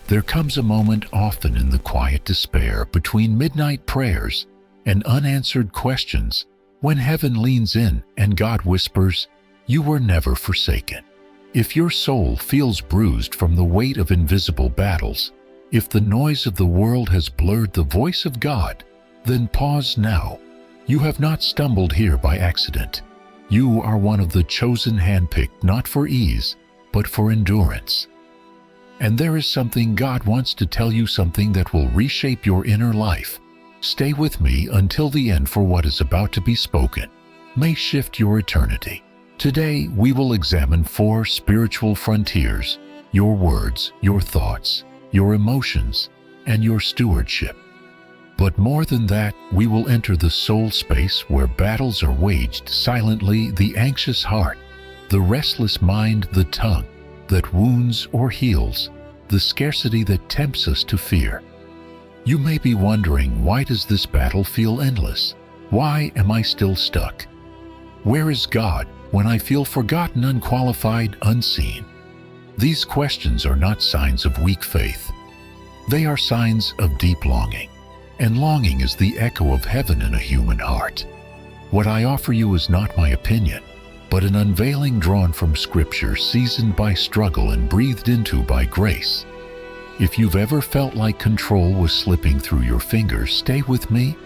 There comes a moment often in the quiet despair between midnight prayers and unanswered questions when heaven leans in and God whispers, "You were never forsaken." If your soul feels bruised from the weight of invisible battles, if the noise of the world has blurred the voice of God, then pause now. You have not stumbled here by accident. You are one of the chosen, handpicked not for ease, but for endurance. And there is something God wants to tell you, something that will reshape your inner life. Stay with me until the end, for what is about to be spoken may shift your eternity. Today, we will examine 4 spiritual frontiers: your words, your thoughts, your emotions, and your stewardship. But more than that, we will enter the soul space where battles are waged silently: the anxious heart, the restless mind, the tongue that wounds or heals, the scarcity that tempts us to fear. You may be wondering, why does this battle feel endless? Why am I still stuck? Where is God when I feel forgotten, unqualified, unseen? These questions are not signs of weak faith. They are signs of deep longing. And longing is the echo of heaven in a human heart. What I offer you is not my opinion, but an unveiling drawn from Scripture, seasoned by struggle and breathed into by grace. If you've ever felt like control was slipping through your fingers, stay with me.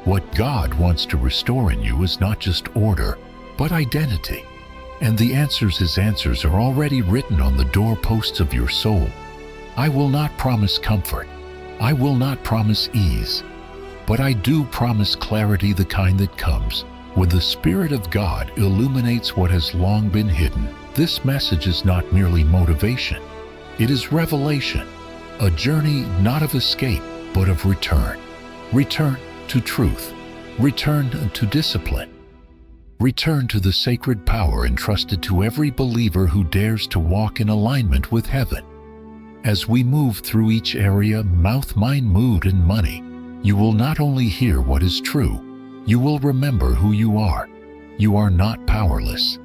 What God wants to restore in you is not just order, but identity. And the His answers are already written on the doorposts of your soul. I will not promise comfort. I will not promise ease. But I do promise clarity, the kind that comes when the Spirit of God illuminates what has long been hidden. This message is not merely motivation. It is revelation, a journey not of escape, but of return. Return to truth. Return to discipline. Return to the sacred power entrusted to every believer who dares to walk in alignment with heaven. As we move through each area: mouth, mind, mood, and money, you will not only hear what is true, you will remember who you are. You are not powerless.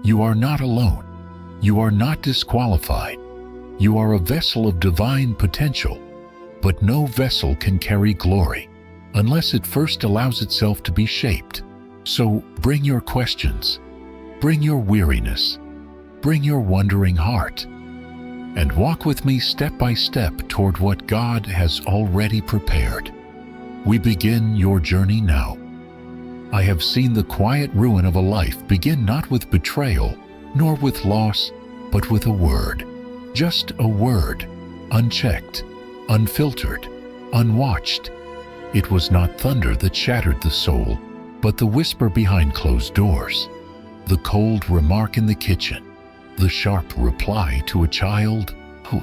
You are not alone. You are not disqualified. You are a vessel of divine potential. But no vessel can carry glory unless it first allows itself to be shaped. So bring your questions, bring your weariness, bring your wondering heart, and walk with me step by step toward what God has already prepared. We begin your journey now. I have seen the quiet ruin of a life begin not with betrayal, nor with loss, but with a word. Just a word, unchecked, unfiltered, unwatched. It was not thunder that shattered the soul, but the whisper behind closed doors, the cold remark in the kitchen, the sharp reply to a child,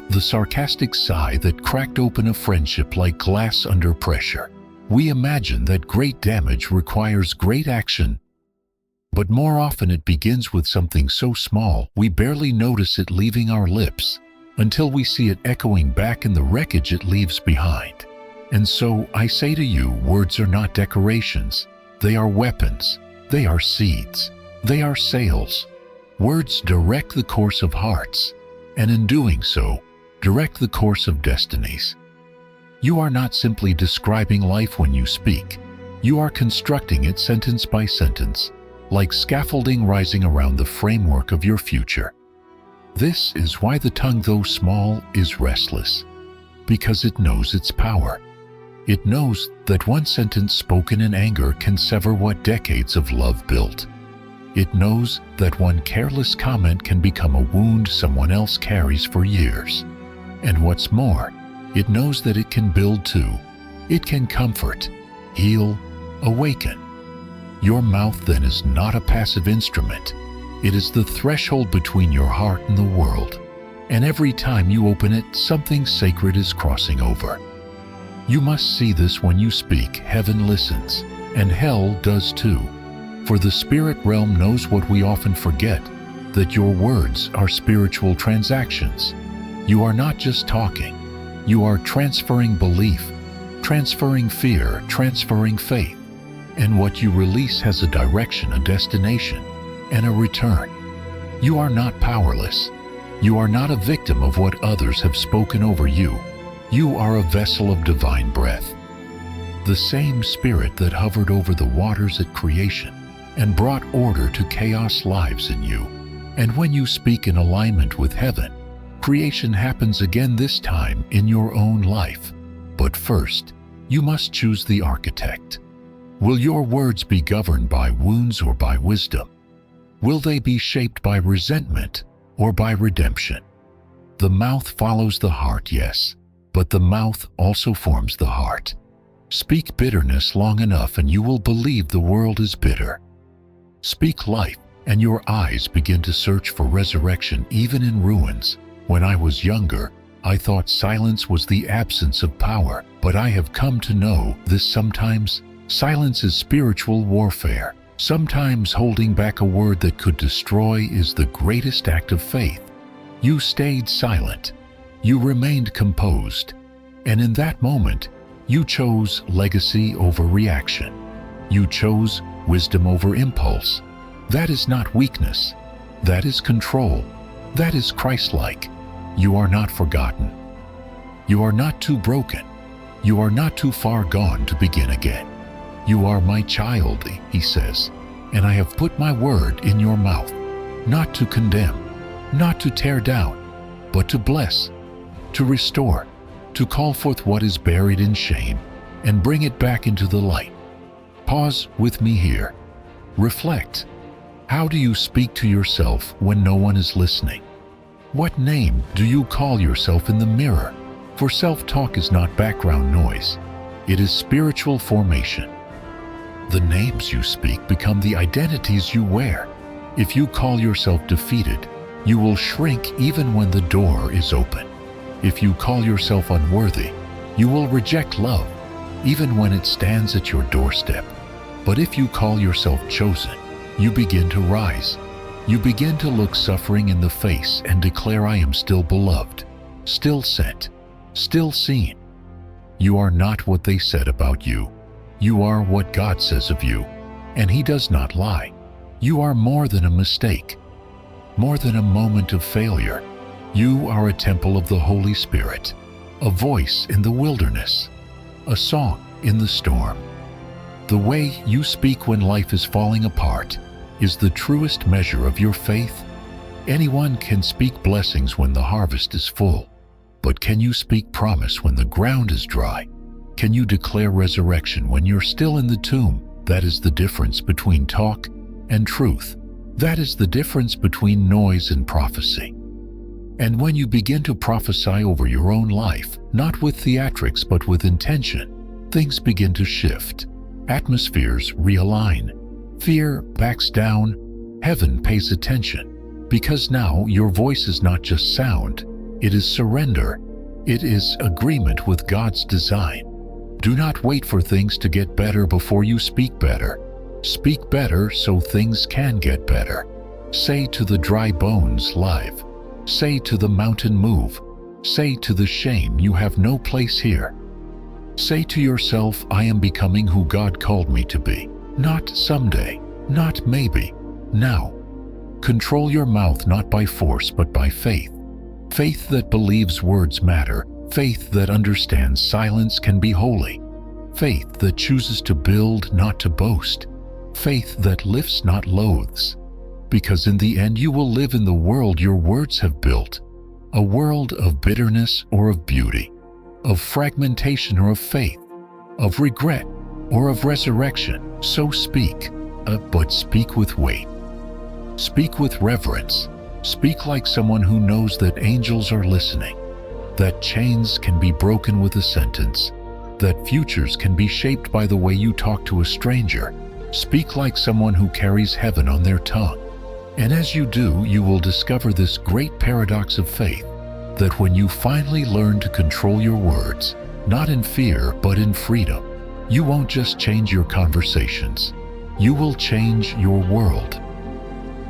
the sarcastic sigh that cracked open a friendship like glass under pressure. We imagine that great damage requires great action, but more often it begins with something so small we barely notice it leaving our lips, until we see it echoing back in the wreckage it leaves behind. And so I say to you, words are not decorations. They are weapons. They are seeds. They are sails. Words direct the course of hearts, and in doing so, direct the course of destinies. You are not simply describing life when you speak. You are constructing it sentence by sentence, like scaffolding rising around the framework of your future. This is why the tongue, though small, is restless, because it knows its power. It knows that one sentence spoken in anger can sever what decades of love built. It knows that one careless comment can become a wound someone else carries for years. And what's more, it knows that it can build too. It can comfort, heal, awaken. Your mouth then is not a passive instrument. It is the threshold between your heart and the world. And every time you open it, something sacred is crossing over. You must see this: when you speak, heaven listens, and hell does too. For the spirit realm knows what we often forget, that your words are spiritual transactions. You are not just talking. You are transferring belief, transferring fear, transferring faith. And what you release has a direction, a destination, and a return. You are not powerless. You are not a victim of what others have spoken over you. You are a vessel of divine breath. The same Spirit that hovered over the waters at creation and brought order to chaos lives in you. And when you speak in alignment with heaven, creation happens again, this time in your own life. But first, you must choose the architect. Will your words be governed by wounds or by wisdom? Will they be shaped by resentment or by redemption? The mouth follows the heart, yes, but the mouth also forms the heart. Speak bitterness long enough and you will believe the world is bitter. Speak life and your eyes begin to search for resurrection even in ruins. When I was younger, I thought silence was the absence of power, but I have come to know this: sometimes silence is spiritual warfare. Sometimes holding back a word that could destroy is the greatest act of faith. You stayed silent. You remained composed. And in that moment, you chose legacy over reaction. You chose wisdom over impulse. That is not weakness. That is control. That is Christ-like. You are not forgotten. You are not too broken. You are not too far gone to begin again. You are my child, he says, and I have put my word in your mouth, not to condemn, not to tear down, but to bless, to restore, to call forth what is buried in shame and bring it back into the light. Pause with me here. Reflect. How do you speak to yourself when no one is listening? What name do you call yourself in the mirror? For self-talk is not background noise. It is spiritual formation. The names you speak become the identities you wear. If you call yourself defeated, you will shrink even when the door is open. If you call yourself unworthy, you will reject love, even when it stands at your doorstep. But if you call yourself chosen, you begin to rise. You begin to look suffering in the face and declare, I am still beloved, still sent, still seen. You are not what they said about you. You are what God says of you, and He does not lie. You are more than a mistake, more than a moment of failure. You are a temple of the Holy Spirit, a voice in the wilderness, a song in the storm. The way you speak when life is falling apart is the truest measure of your faith. Anyone can speak blessings when the harvest is full, but can you speak promise when the ground is dry? Can you declare resurrection when you're still in the tomb? That is the difference between talk and truth. That is the difference between noise and prophecy. And when you begin to prophesy over your own life, not with theatrics but with intention, things begin to shift. Atmospheres realign. Fear backs down. Heaven pays attention. Because now your voice is not just sound, it is surrender. It is agreement with God's design. Do not wait for things to get better before you speak better. Speak better so things can get better. Say to the dry bones, live. Say to the mountain, move. Say to the shame, you have no place here. Say to yourself, I am becoming who God called me to be. Not someday, not maybe, now. Control your mouth not by force but by faith. Faith that believes words matter. Faith that understands silence can be holy. Faith that chooses to build, not to boast. Faith that lifts, not loathes. Because in the end you will live in the world your words have built. A world of bitterness or of beauty, of fragmentation or of faith, of regret or of resurrection. So speak, but speak with weight. Speak with reverence. Speak like someone who knows that angels are listening, that chains can be broken with a sentence, that futures can be shaped by the way you talk to a stranger. Speak like someone who carries heaven on their tongue. And as you do, you will discover this great paradox of faith, that when you finally learn to control your words, not in fear but in freedom, you won't just change your conversations, you will change your world.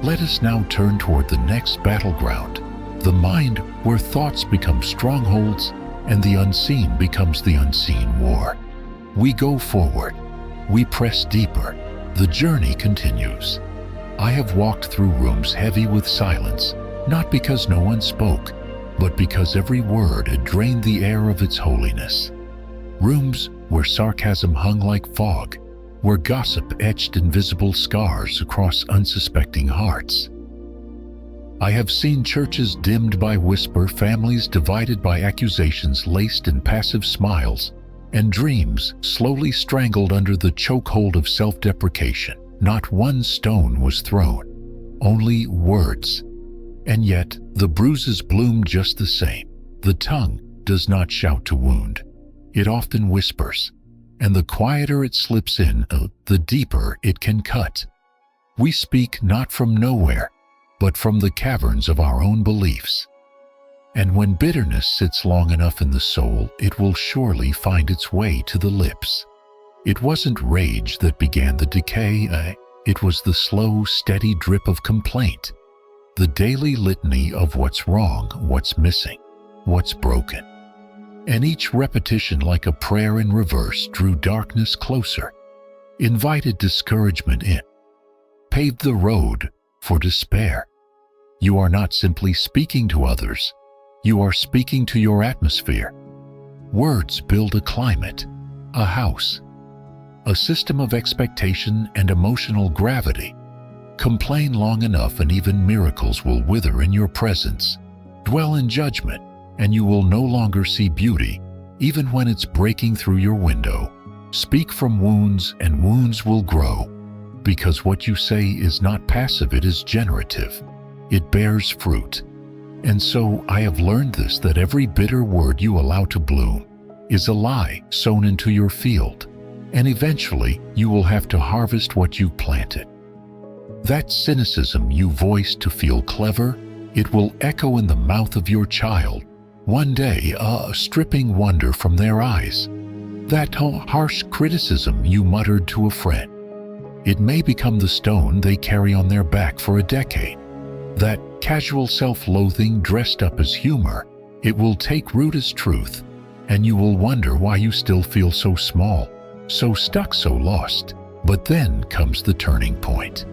Let us now turn toward the next battleground, the mind, where thoughts become strongholds and the unseen becomes the unseen war. We go forward. We press deeper. The journey continues. I have walked through rooms heavy with silence, not because no one spoke, but because every word had drained the air of its holiness. Rooms where sarcasm hung like fog, where gossip etched invisible scars across unsuspecting hearts. I have seen churches dimmed by whisper, families divided by accusations laced in passive smiles, and dreams slowly strangled under the chokehold of self-deprecation. Not one stone was thrown, only words. And yet, the bruises bloom just the same. The tongue does not shout to wound. It often whispers, and the quieter it slips in, the deeper it can cut. We speak not from nowhere, but from the caverns of our own beliefs. And when bitterness sits long enough in the soul, it will surely find its way to the lips. It wasn't rage that began the decay, it was the slow, steady drip of complaint. The daily litany of what's wrong, what's missing, what's broken. And each repetition, like a prayer in reverse, drew darkness closer, invited discouragement in, paved the road for despair. You are not simply speaking to others, you are speaking to your atmosphere. Words build a climate, a house, a system of expectation and emotional gravity. Complain long enough and even miracles will wither in your presence. Dwell in judgment, and you will no longer see beauty, even when it's breaking through your window. Speak from wounds, and wounds will grow, because what you say is not passive, it is generative. It bears fruit. And so I have learned this, that every bitter word you allow to bloom is a lie sown into your field, and eventually you will have to harvest what you planted. That cynicism you voiced to feel clever, it will echo in the mouth of your child, one day a stripping wonder from their eyes. That harsh criticism you muttered to a friend, it may become the stone they carry on their back for a decade. That casual self-loathing dressed up as humor, it will take root as truth, and you will wonder why you still feel so small, so stuck, so lost. But then comes the turning point.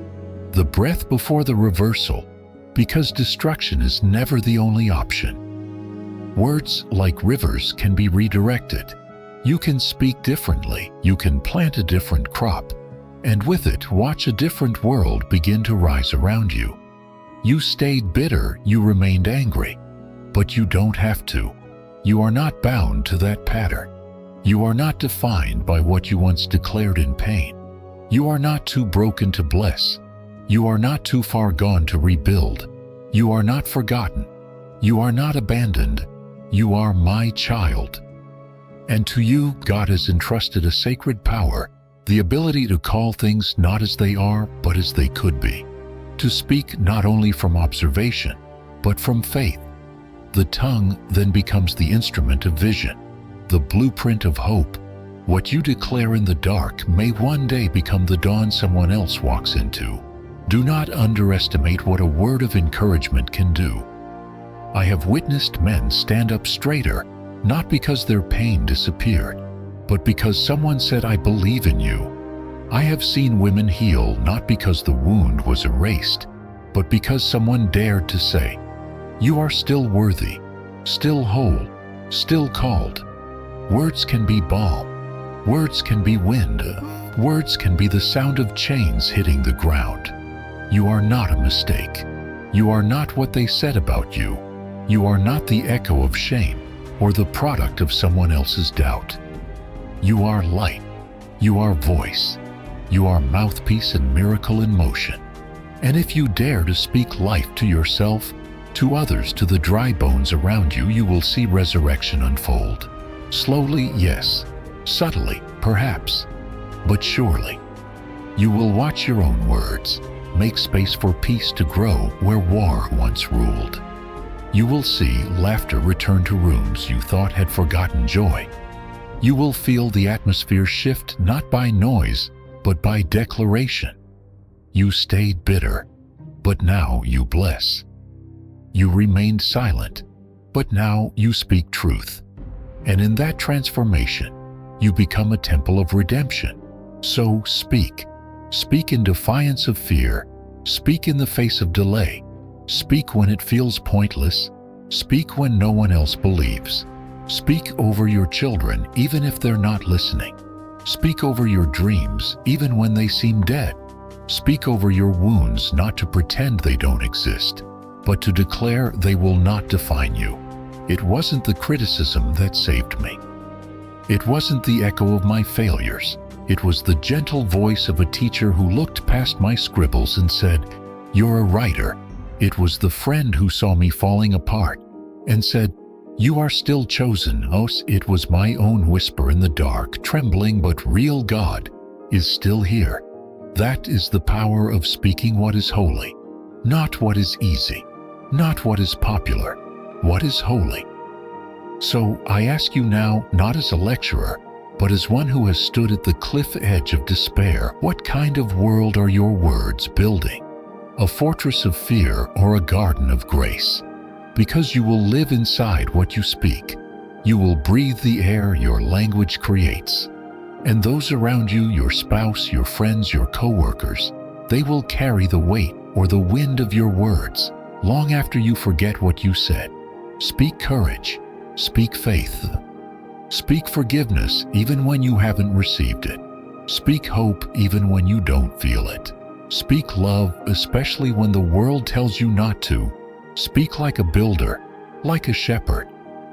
The breath before the reversal, because destruction is never the only option. Words, like rivers, can be redirected. You can speak differently, you can plant a different crop, and with it watch a different world begin to rise around you. You stayed bitter, you remained angry, but you don't have to. You are not bound to that pattern. You are not defined by what you once declared in pain. You are not too broken to bless. You are not too far gone to rebuild. You are not forgotten. You are not abandoned. You are my child. And to you, God has entrusted a sacred power, the ability to call things not as they are, but as they could be. To speak not only from observation, but from faith. The tongue then becomes the instrument of vision, the blueprint of hope. What you declare in the dark may one day become the dawn someone else walks into. Do not underestimate what a word of encouragement can do. I have witnessed men stand up straighter, not because their pain disappeared, but because someone said, "I believe in you." I have seen women heal not because the wound was erased, but because someone dared to say, "You are still worthy, still whole, still called." Words can be balm. Words can be wind. Words can be the sound of chains hitting the ground. You are not a mistake. You are not what they said about you. You are not the echo of shame or the product of someone else's doubt. You are light. You are voice. You are mouthpiece and miracle in motion. And if you dare to speak life to yourself, to others, to the dry bones around you, you will see resurrection unfold. Slowly, yes. Subtly, perhaps. But surely. You will watch your own words make space for peace to grow where war once ruled. You will see laughter return to rooms you thought had forgotten joy. You will feel the atmosphere shift not by noise, but by declaration. You stayed bitter, but now you bless. You remained silent, but now you speak truth. And in that transformation, you become a temple of redemption. So speak. Speak in defiance of fear. Speak in the face of delay. Speak when it feels pointless. Speak when no one else believes. Speak over your children even if they're not listening. Speak over your dreams even when they seem dead. Speak over your wounds, not to pretend they don't exist, but to declare they will not define you. It wasn't the criticism that saved me. It wasn't the echo of my failures. It was the gentle voice of a teacher who looked past my scribbles and said, "You're a writer." It was the friend who saw me falling apart and said, "You are still chosen." Oh, it was my own whisper in the dark, trembling but real. God is still here. That is the power of speaking what is holy, not what is easy, not what is popular, what is holy. So I ask you now, not as a lecturer, but as one who has stood at the cliff edge of despair, what kind of world are your words building? A fortress of fear or a garden of grace? Because you will live inside what you speak. You will breathe the air your language creates. And those around you, your spouse, your friends, your co-workers, they will carry the weight or the wind of your words long after you forget what you said. Speak courage. Speak faith. Speak forgiveness even when you haven't received it. Speak hope even when you don't feel it. Speak love, especially when the world tells you not to. Speak like a builder, like a shepherd,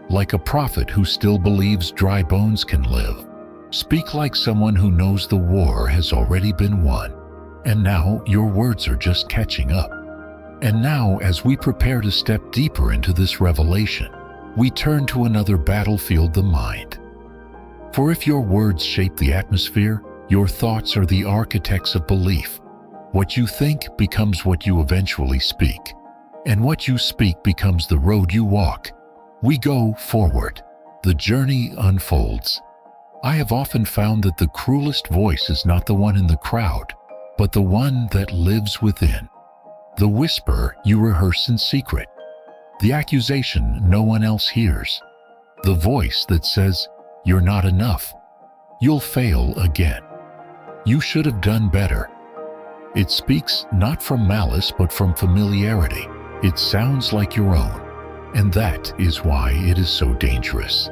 like a prophet who still believes dry bones can live. Speak like someone who knows the war has already been won, and now your words are just catching up. And now, as we prepare to step deeper into this revelation, we turn to another battlefield, the mind. For if your words shape the atmosphere, your thoughts are the architects of belief. What you think becomes what you eventually speak, and what you speak becomes the road you walk. We go forward. The journey unfolds. I have often found that the cruelest voice is not the one in the crowd, but the one that lives within. The whisper you rehearse in secret. The accusation no one else hears. The voice that says, "You're not enough. You'll fail again. You should have done better." It speaks not from malice but from familiarity. It sounds like your own. And that is why it is so dangerous.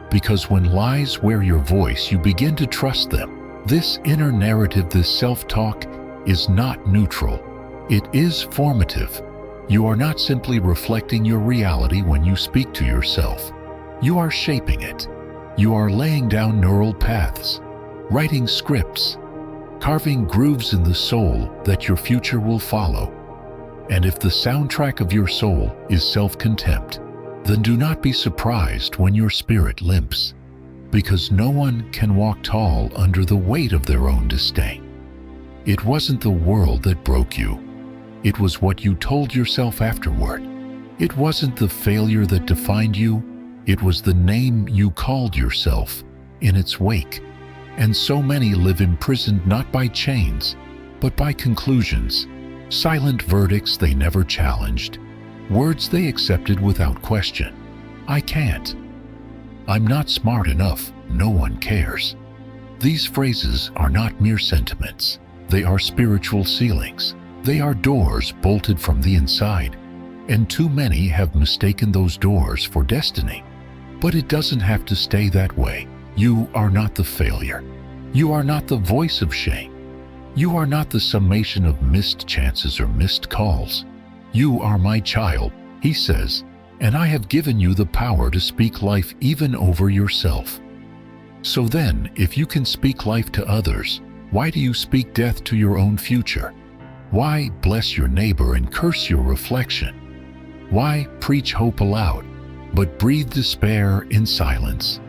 Because when lies wear your voice, you begin to trust them. This inner narrative, this self-talk, is not neutral. It is formative. You are not simply reflecting your reality when you speak to yourself. You are shaping it. You are laying down neural paths, writing scripts, carving grooves in the soul that your future will follow. And if the soundtrack of your soul is self-contempt, then do not be surprised when your spirit limps, because no one can walk tall under the weight of their own disdain. It wasn't the world that broke you. It was what you told yourself afterward. It wasn't the failure that defined you. It was the name you called yourself in its wake. And so many live imprisoned not by chains, but by conclusions, silent verdicts they never challenged, words they accepted without question. I can't. I'm not smart enough. No one cares. These phrases are not mere sentiments. They are spiritual ceilings. They are doors bolted from the inside, and too many have mistaken those doors for destiny. But it doesn't have to stay that way. You are not the failure. You are not the voice of shame. You are not the summation of missed chances or missed calls. You are my child, he says, and I have given you the power to speak life even over yourself. So then, if you can speak life to others, why do you speak death to your own future? Why bless your neighbor and curse your reflection? Why preach hope aloud, but breathe despair in silence?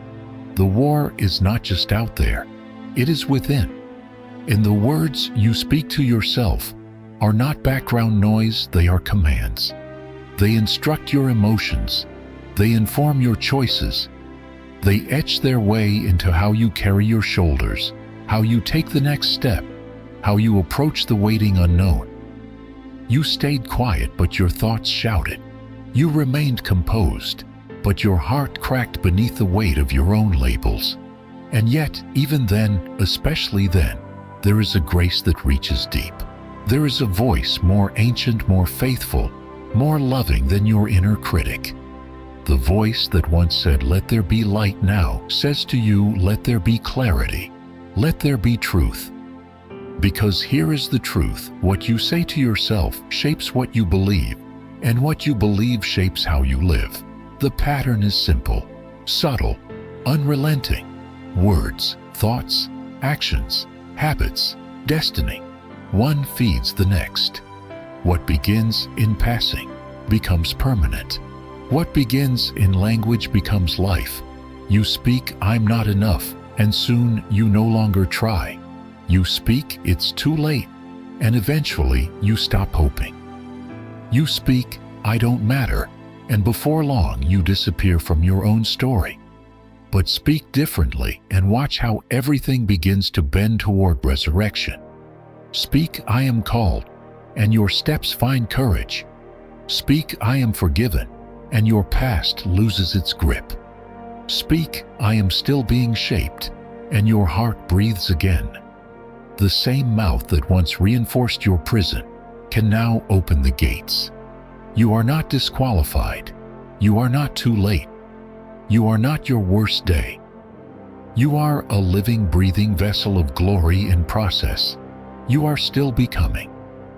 The war is not just out there, it is within. And the words you speak to yourself are not background noise, they are commands. They instruct your emotions, they inform your choices, they etch their way into how you carry your shoulders, how you take the next step, how you approach the waiting unknown. You stayed quiet, but your thoughts shouted. You remained composed, but your heart cracked beneath the weight of your own labels. And yet, even then, especially then, there is a grace that reaches deep. There is a voice more ancient, more faithful, more loving than your inner critic. The voice that once said, "Let there be light," now says to you, "Let there be clarity. Let there be truth." Because here is the truth: what you say to yourself shapes what you believe, and what you believe shapes how you live. The pattern is simple, subtle, unrelenting. Words, thoughts, actions, habits, destiny. One feeds the next. What begins in passing becomes permanent. What begins in language becomes life. You speak, "I'm not enough," and soon you no longer try. You speak, "It's too late," and eventually you stop hoping. You speak, "I don't matter," and before long you disappear from your own story. But speak differently and watch how everything begins to bend toward resurrection. Speak, "I am called," and your steps find courage. Speak, "I am forgiven," and your past loses its grip. Speak, "I am still being shaped," and your heart breathes again. The same mouth that once reinforced your prison can now open the gates. You are not disqualified. You are not too late. You are not your worst day. You are a living, breathing vessel of glory in process. You are still becoming.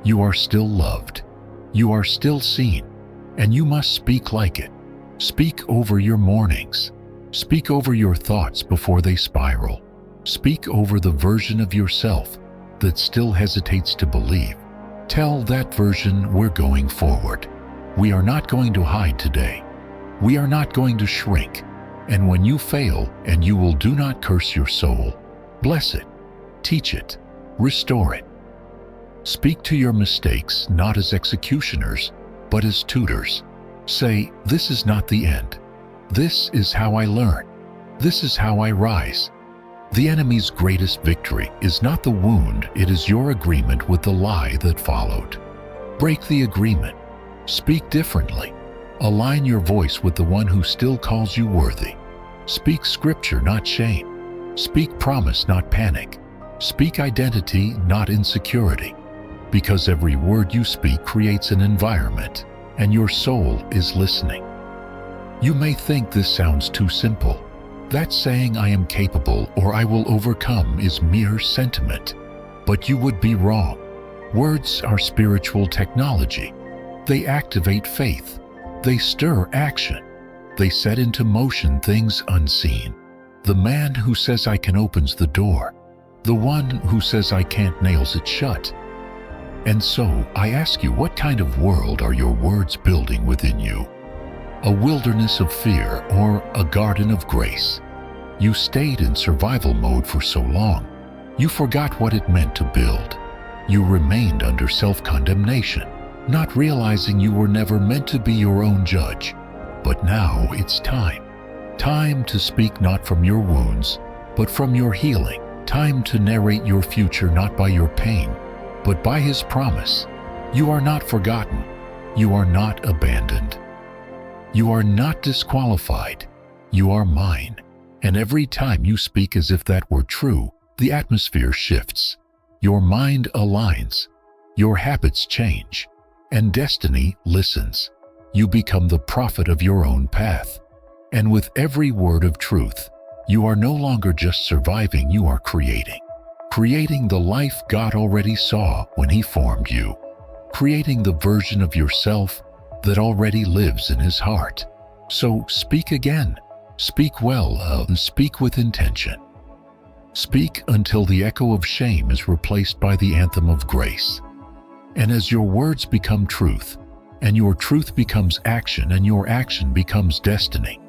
You are still loved. You are still seen. And you must speak like it. Speak over your mornings. Speak over your thoughts before they spiral. Speak over the version of yourself that still hesitates to believe. Tell that version, "We're going forward. We are not going to hide today. We are not going to shrink." And when you fail, and you will, do not curse your soul. Bless it. Teach it. Restore it. Speak to your mistakes not as executioners, but as tutors. Say, "This is not the end. This is how I learn. This is how I rise." The enemy's greatest victory is not the wound, it is your agreement with the lie that followed. Break the agreement. Speak differently. Align your voice with the one who still calls you worthy. Speak scripture, not shame. Speak promise, not panic. Speak identity, not insecurity. Because every word you speak creates an environment, and your soul is listening. You may think this sounds too simple. That saying, "I am capable" or "I will overcome" is mere sentiment. But you would be wrong. Words are spiritual technology. They activate faith. They stir action. They set into motion things unseen. The man who says "I can" opens the door. The one who says "I can't" nails it shut. And so, I ask you, what kind of world are your words building within you? A wilderness of fear or a garden of grace? You stayed in survival mode for so long, you forgot what it meant to build. You remained under self-condemnation, not realizing you were never meant to be your own judge. But now it's time. Time to speak not from your wounds, but from your healing. Time to narrate your future not by your pain, but by His promise. You are not forgotten. You are not abandoned. You are not disqualified. You are mine. And every time you speak as if that were true, the atmosphere shifts. Your mind aligns. Your habits change. And destiny listens. You become the prophet of your own path. And with every word of truth, you are no longer just surviving, you are creating. Creating the life God already saw when He formed you. Creating the version of yourself that already lives in His heart. So speak again. Speak well and speak with intention. Speak until the echo of shame is replaced by the anthem of grace. And as your words become truth, and your truth becomes action, and your action becomes destiny,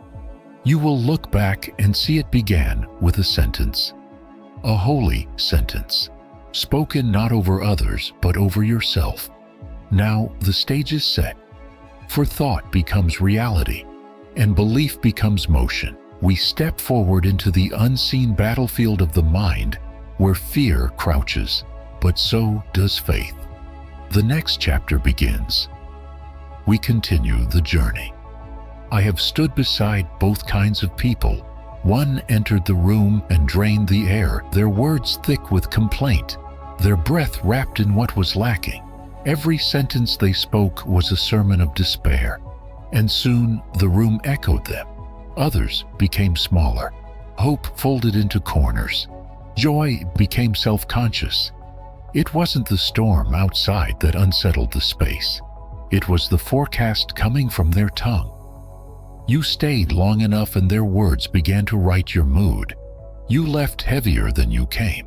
you will look back and see it began with a sentence. A holy sentence, spoken not over others, but over yourself. Now the stage is set, for thought becomes reality, and belief becomes motion. We step forward into the unseen battlefield of the mind, where fear crouches, but so does faith. The next chapter begins. We continue the journey. I have stood beside both kinds of people. One entered the room and drained the air, their words thick with complaint, their breath wrapped in what was lacking. Every sentence they spoke was a sermon of despair, and soon the room echoed them. Others became smaller. Hope folded into corners. Joy became self-conscious. It wasn't the storm outside that unsettled the space. It was the forecast coming from their tongue. You stayed long enough and their words began to write your mood. You left heavier than you came.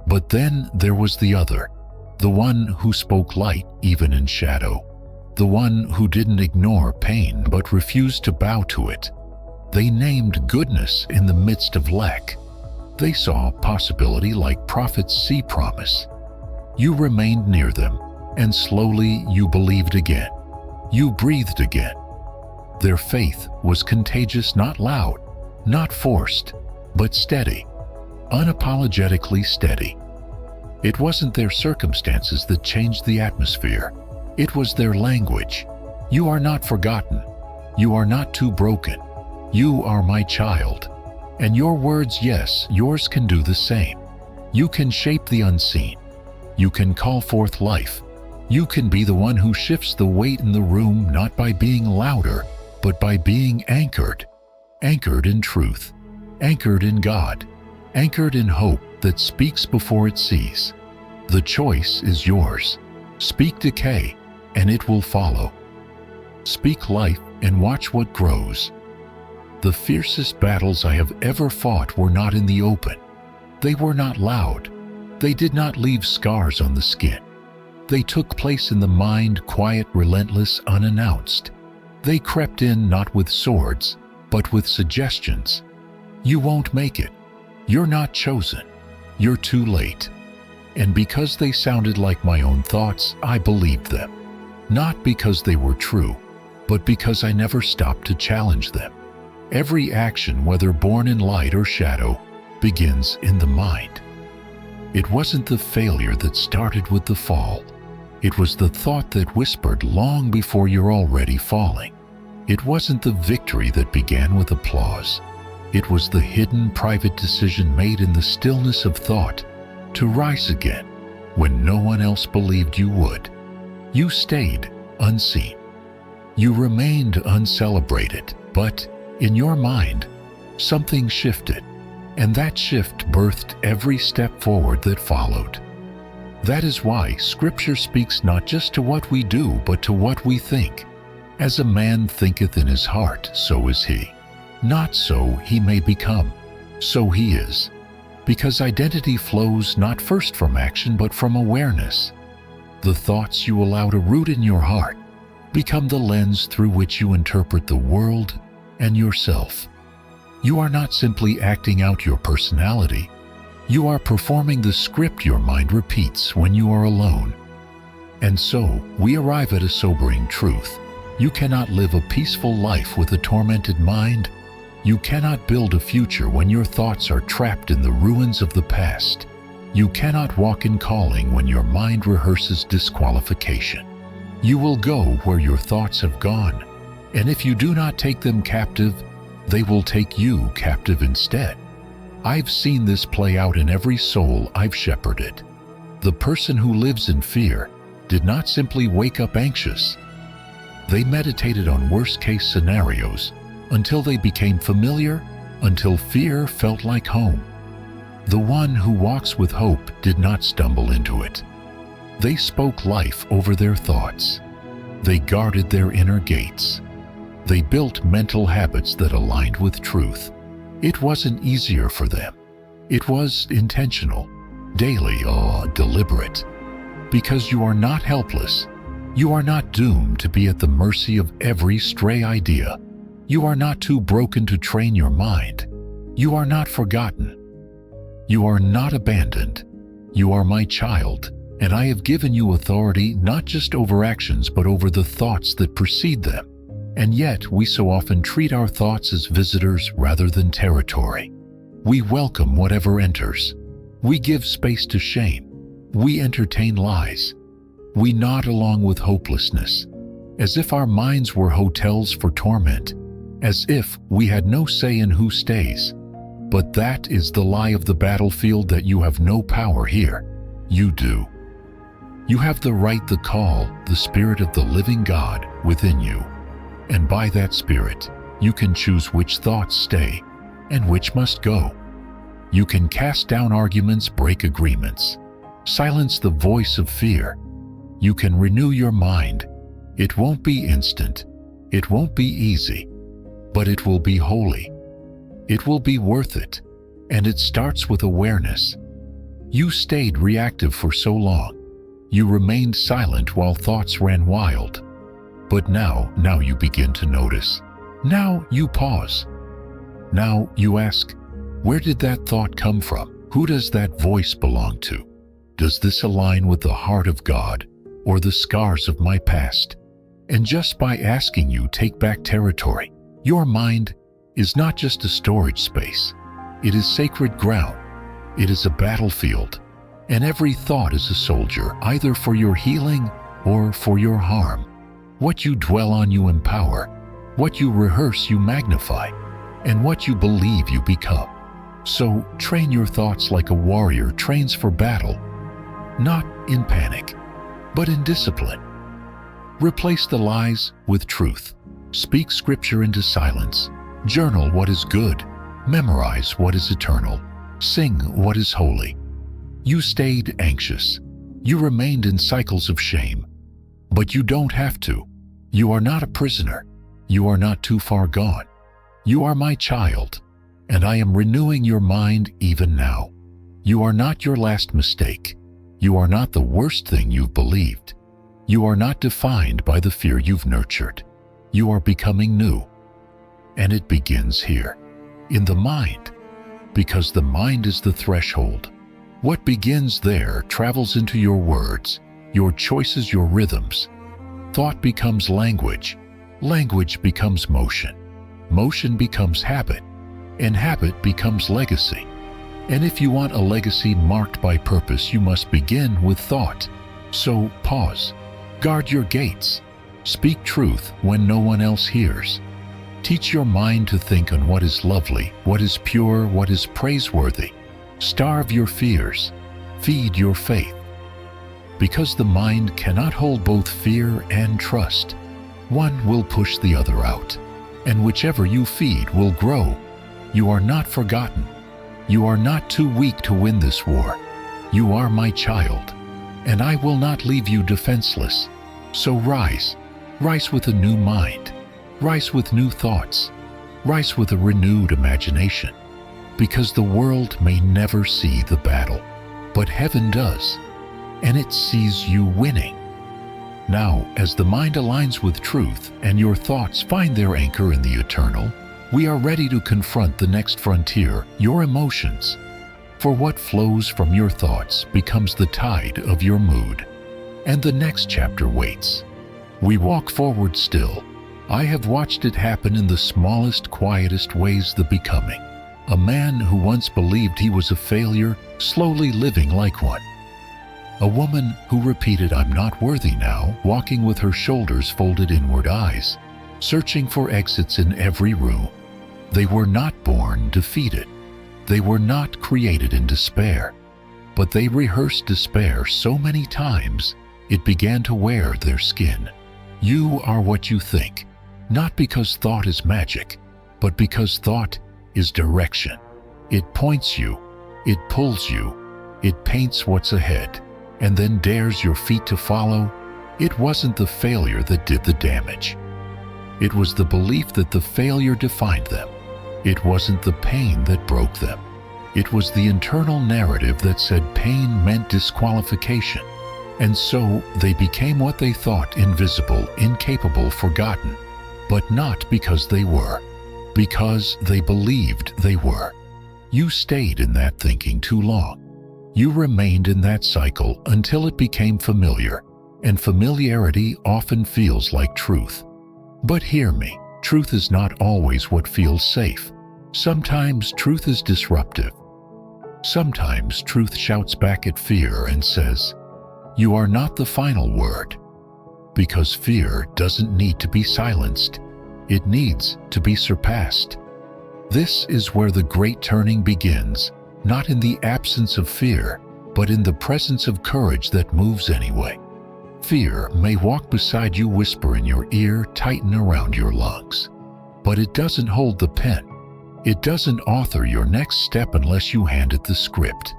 But then there was the other, the one who spoke light even in shadow, the one who didn't ignore pain but refused to bow to it. They named goodness in the midst of lack. They saw possibility like prophets see promise. You remained near them, and slowly you believed again. You breathed again. Their faith was contagious, not loud, not forced, but steady, unapologetically steady. It wasn't their circumstances that changed the atmosphere. It was their language. You are not forgotten. You are not too broken. You are my child. And your words, yes, yours can do the same. You can shape the unseen. You can call forth life. You can be the one who shifts the weight in the room, not by being louder, but by being anchored. Anchored in truth. Anchored in God. Anchored in hope that speaks before it sees. The choice is yours. Speak decay, and it will follow. Speak life and watch what grows. The fiercest battles I have ever fought were not in the open. They were not loud. They did not leave scars on the skin. They took place in the mind, quiet, relentless, unannounced. They crept in not with swords, but with suggestions. You won't make it. You're not chosen. You're too late. And because they sounded like my own thoughts, I believed them. Not because they were true, but because I never stopped to challenge them. Every action, whether born in light or shadow, begins in the mind. It wasn't the failure that started with the fall. It was the thought that whispered long before you're already falling. It wasn't the victory that began with applause. It was the hidden, private decision made in the stillness of thought to rise again when no one else believed you would. You stayed unseen. You remained uncelebrated, but in your mind, something shifted, and that shift birthed every step forward that followed. That is why Scripture speaks not just to what we do, but to what we think. As a man thinketh in his heart, so is he. Not so he may become, so he is. Because identity flows not first from action, but from awareness. The thoughts you allow to root in your heart become the lens through which you interpret the world and yourself. You are not simply acting out your personality. You are performing the script your mind repeats when you are alone. And so, we arrive at a sobering truth. You cannot live a peaceful life with a tormented mind. You cannot build a future when your thoughts are trapped in the ruins of the past. You cannot walk in calling when your mind rehearses disqualification. You will go where your thoughts have gone, and if you do not take them captive, they will take you captive instead. I've seen this play out in every soul I've shepherded. The person who lives in fear did not simply wake up anxious. They meditated on worst-case scenarios until they became familiar, until fear felt like home. The one who walks with hope did not stumble into it. They spoke life over their thoughts. They guarded their inner gates. They built mental habits that aligned with truth. It wasn't easier for them. It was intentional, daily, deliberate. Because you are not helpless. You are not doomed to be at the mercy of every stray idea. You are not too broken to train your mind. You are not forgotten. You are not abandoned. You are my child, and I have given you authority not just over actions but over the thoughts that precede them. And yet, we so often treat our thoughts as visitors rather than territory. We welcome whatever enters. We give space to shame. We entertain lies. We nod along with hopelessness, as if our minds were hotels for torment, as if we had no say in who stays. But that is the lie of the battlefield, that you have no power here. You do. You have the right to call the Spirit of the living God within you. And by that Spirit, you can choose which thoughts stay and which must go. You can cast down arguments, break agreements, silence the voice of fear. You can renew your mind. It won't be instant. It won't be easy. But it will be holy. It will be worth it. And it starts with awareness. You stayed reactive for so long. You remained silent while thoughts ran wild. But now you begin to notice. Now you pause. Now you ask, where did that thought come from? Who does that voice belong to? Does this align with the heart of God or the scars of my past? And just by asking, you take back territory. Your mind is not just a storage space. It is sacred ground. It is a battlefield. And every thought is a soldier, either for your healing or for your harm. What you dwell on, you empower. What you rehearse, you magnify. And what you believe, you become. So train your thoughts like a warrior trains for battle, not in panic, but in discipline. Replace the lies with truth. Speak scripture into silence. Journal what is good. Memorize what is eternal. Sing what is holy. You stayed anxious. You remained in cycles of shame. But you don't have to. You are not a prisoner. You are not too far gone. You are my child, and I am renewing your mind even now. You are not your last mistake. You are not the worst thing you've believed. You are not defined by the fear you've nurtured. You are becoming new. And it begins here, in the mind, because the mind is the threshold. What begins there travels into your words, your choices, your rhythms. Thought becomes language. Language becomes motion. Motion becomes habit, and habit becomes legacy. And if you want a legacy marked by purpose, you must begin with thought. So pause. Guard your gates. Speak truth when no one else hears. Teach your mind to think on what is lovely, what is pure, what is praiseworthy. Starve your fears. Feed your faith. Because the mind cannot hold both fear and trust. One will push the other out. And whichever you feed will grow. You are not forgotten. You are not too weak to win this war. You are my child, and I will not leave you defenseless. So rise. Rise with a new mind. Rise with new thoughts. Rise with a renewed imagination. Because the world may never see the battle, but heaven does, and it sees you winning. Now, as the mind aligns with truth and your thoughts find their anchor in the eternal, we are ready to confront the next frontier, your emotions. For what flows from your thoughts becomes the tide of your mood, and the next chapter waits. We walk forward still. I have watched it happen in the smallest, quietest ways, the becoming. A man who once believed he was a failure, slowly living like one. A woman who repeated, "I'm not worthy," now walking with her shoulders folded, inward eyes, searching for exits in every room. They were not born defeated. They were not created in despair. But they rehearsed despair so many times, it began to wear their skin. You are what you think, not because thought is magic, but because thought is direction. It points you, it pulls you, it paints what's ahead, and then dares your feet to follow. It wasn't the failure that did the damage. It was the belief that the failure defined them. It wasn't the pain that broke them. It was the internal narrative that said pain meant disqualification. And so they became what they thought: invisible, incapable, forgotten. But not because they were, because they believed they were. You stayed in that thinking too long. You remained in that cycle until it became familiar, and familiarity often feels like truth. But hear me, truth is not always what feels safe. Sometimes truth is disruptive. Sometimes truth shouts back at fear and says, "You are not the final word." Because fear doesn't need to be silenced. It needs to be surpassed. This is where the great turning begins, not in the absence of fear, but in the presence of courage that moves anyway. Fear may walk beside you, whisper in your ear, tighten around your lungs. But it doesn't hold the pen. It doesn't author your next step unless you hand it the script.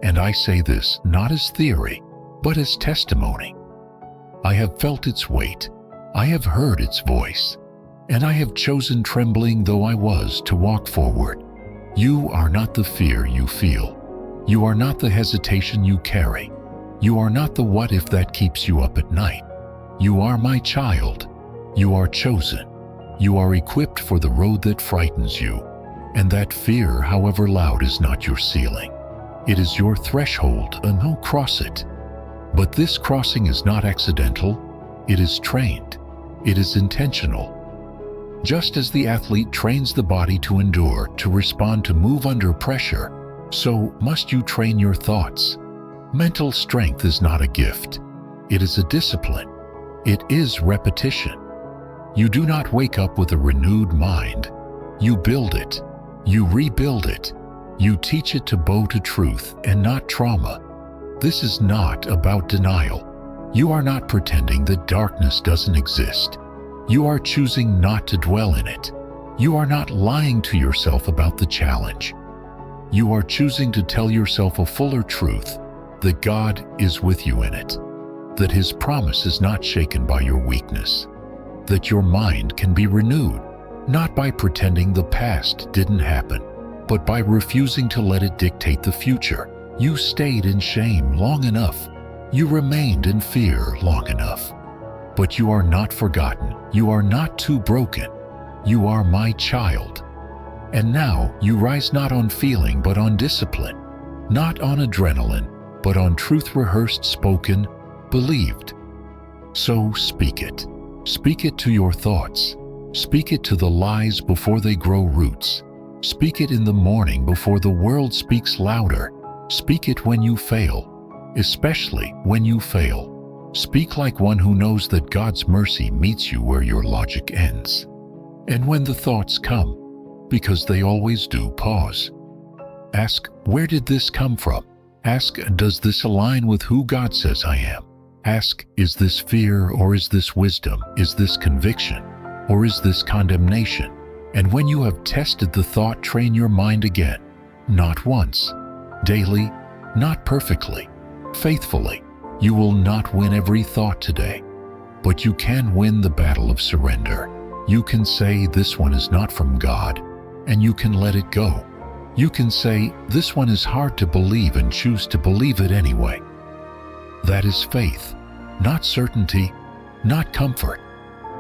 And I say this not as theory, but as testimony. I have felt its weight. I have heard its voice. And I have chosen, trembling though I was, to walk forward. You are not the fear you feel. You are not the hesitation you carry. You are not the what if that keeps you up at night. You are my child. You are chosen. You are equipped for the road that frightens you. And that fear, however loud, is not your ceiling. It is your threshold, and no, cross it. But this crossing is not accidental. It is trained. It is intentional. Just as the athlete trains the body to endure, to respond, to move under pressure, so must you train your thoughts. Mental strength is not a gift. It is a discipline. It is repetition. You do not wake up with a renewed mind. You build it. You rebuild it. You teach it to bow to truth and not trauma. This is not about denial. You are not pretending that darkness doesn't exist. You are choosing not to dwell in it. You are not lying to yourself about the challenge. You are choosing to tell yourself a fuller truth, that God is with you in it, that His promise is not shaken by your weakness, that your mind can be renewed, not by pretending the past didn't happen, but by refusing to let it dictate the future. You stayed in shame long enough. You remained in fear long enough. But you are not forgotten. You are not too broken. You are my child. And now you rise not on feeling but on discipline, not on adrenaline, but on truth rehearsed, spoken, believed. So speak it. Speak it to your thoughts. Speak it to the lies before they grow roots. Speak it in the morning before the world speaks louder. Speak it when you fail, especially when you fail. Speak like one who knows that God's mercy meets you where your logic ends. And when the thoughts come, because they always do, pause. Ask, where did this come from? Ask, does this align with who God says I am? Ask, is this fear or is this wisdom? Is this conviction or is this condemnation? And when you have tested the thought, train your mind again. Not once, daily, not perfectly, faithfully. You will not win every thought today, but you can win the battle of surrender. You can say, this one is not from God, and you can let it go. You can say, this one is hard to believe, and choose to believe it anyway. That is faith, not certainty, not comfort,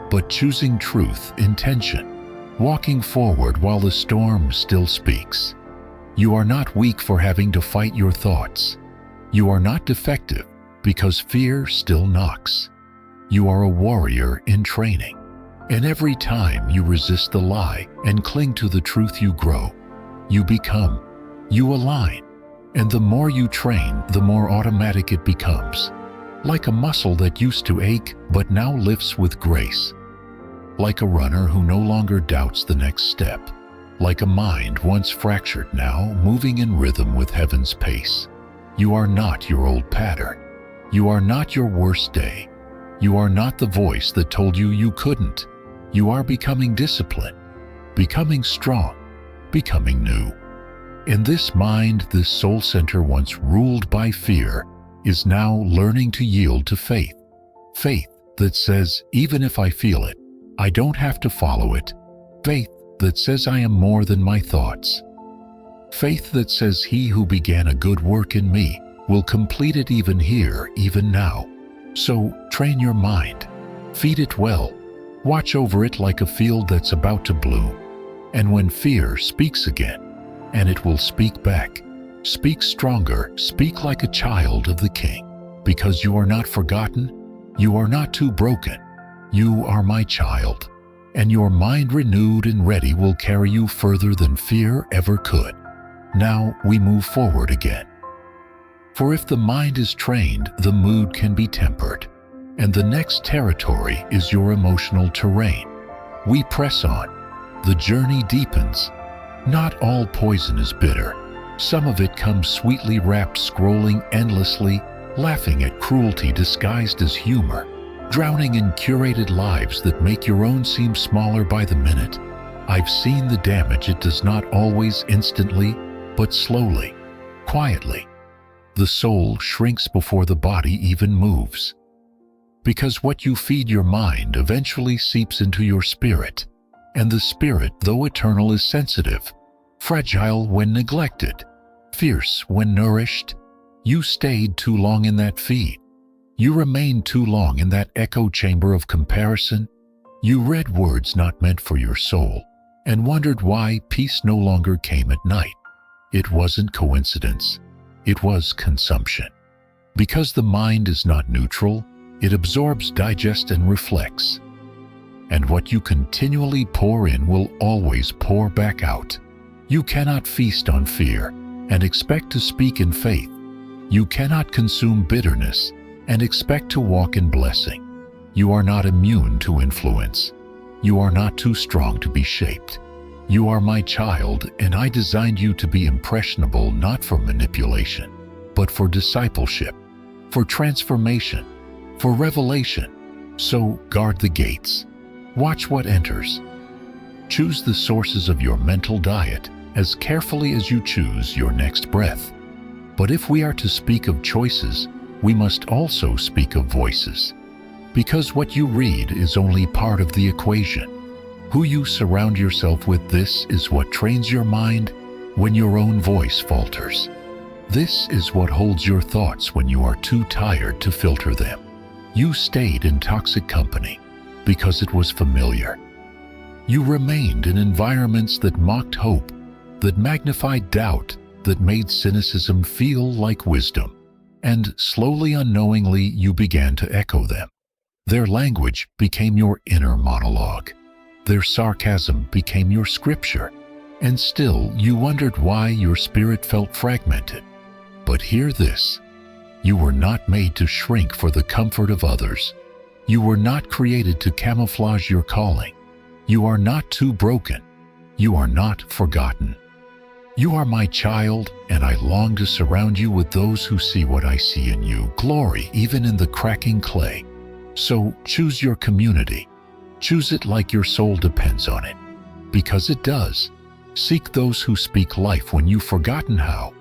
but choosing truth, intention, walking forward while the storm still speaks. You are not weak for having to fight your thoughts. You are not defective because fear still knocks. You are a warrior in training. And every time you resist the lie and cling to the truth, you grow. You become. You align. And the more you train, the more automatic it becomes. Like a muscle that used to ache but now lifts with grace. Like a runner who no longer doubts the next step. Like a mind once fractured now moving in rhythm with heaven's pace. You are not your old pattern. You are not your worst day. You are not the voice that told you you couldn't. You are becoming disciplined, becoming strong, becoming new. And this mind, this soul center once ruled by fear, is now learning to yield to faith. Faith that says, even if I feel it, I don't have to follow it. Faith that says I am more than my thoughts. Faith that says he who began a good work in me will complete it even here, even now. So train your mind, feed it well, watch over it like a field that's about to bloom. And when fear speaks again, and it will speak back, speak stronger, speak like a child of the King, because you are not forgotten, you are not too broken, you are my child, and your mind renewed and ready will carry you further than fear ever could. Now we move forward again. For if the mind is trained, the mood can be tempered, and the next territory is your emotional terrain. We press on. The journey deepens. Not all poison is bitter. Some of it comes sweetly wrapped, scrolling endlessly, laughing at cruelty disguised as humor, drowning in curated lives that make your own seem smaller by the minute. I've seen the damage. It does not always instantly, but slowly, quietly. The soul shrinks before the body even moves. Because what you feed your mind eventually seeps into your spirit, and the spirit, though eternal, is sensitive, fragile when neglected, fierce when nourished. You stayed too long in that feed. You remained too long in that echo chamber of comparison. You read words not meant for your soul and wondered why peace no longer came at night. It wasn't coincidence. It was consumption. Because the mind is not neutral, it absorbs, digests, and reflects. And what you continually pour in will always pour back out. You cannot feast on fear and expect to speak in faith. You cannot consume bitterness and expect to walk in blessing. You are not immune to influence. You are not too strong to be shaped. You are my child, and I designed you to be impressionable, not for manipulation, but for discipleship, for transformation, for revelation. So guard the gates. Watch what enters. Choose the sources of your mental diet as carefully as you choose your next breath. But if we are to speak of choices, we must also speak of voices. Because what you read is only part of the equation. Who you surround yourself with, this is what trains your mind when your own voice falters. This is what holds your thoughts when you are too tired to filter them. You stayed in toxic company because it was familiar. You remained in environments that mocked hope, that magnified doubt, that made cynicism feel like wisdom. And slowly, unknowingly, you began to echo them. Their language became your inner monologue. Their sarcasm became your scripture. And still, you wondered why your spirit felt fragmented. But hear this. You were not made to shrink for the comfort of others. You were not created to camouflage your calling. You are not too broken. You are not forgotten. You are my child, and I long to surround you with those who see what I see in you, glory even in the cracking clay. So choose your community. Choose it like your soul depends on it, because it does. Seek those who speak life when you've forgotten how,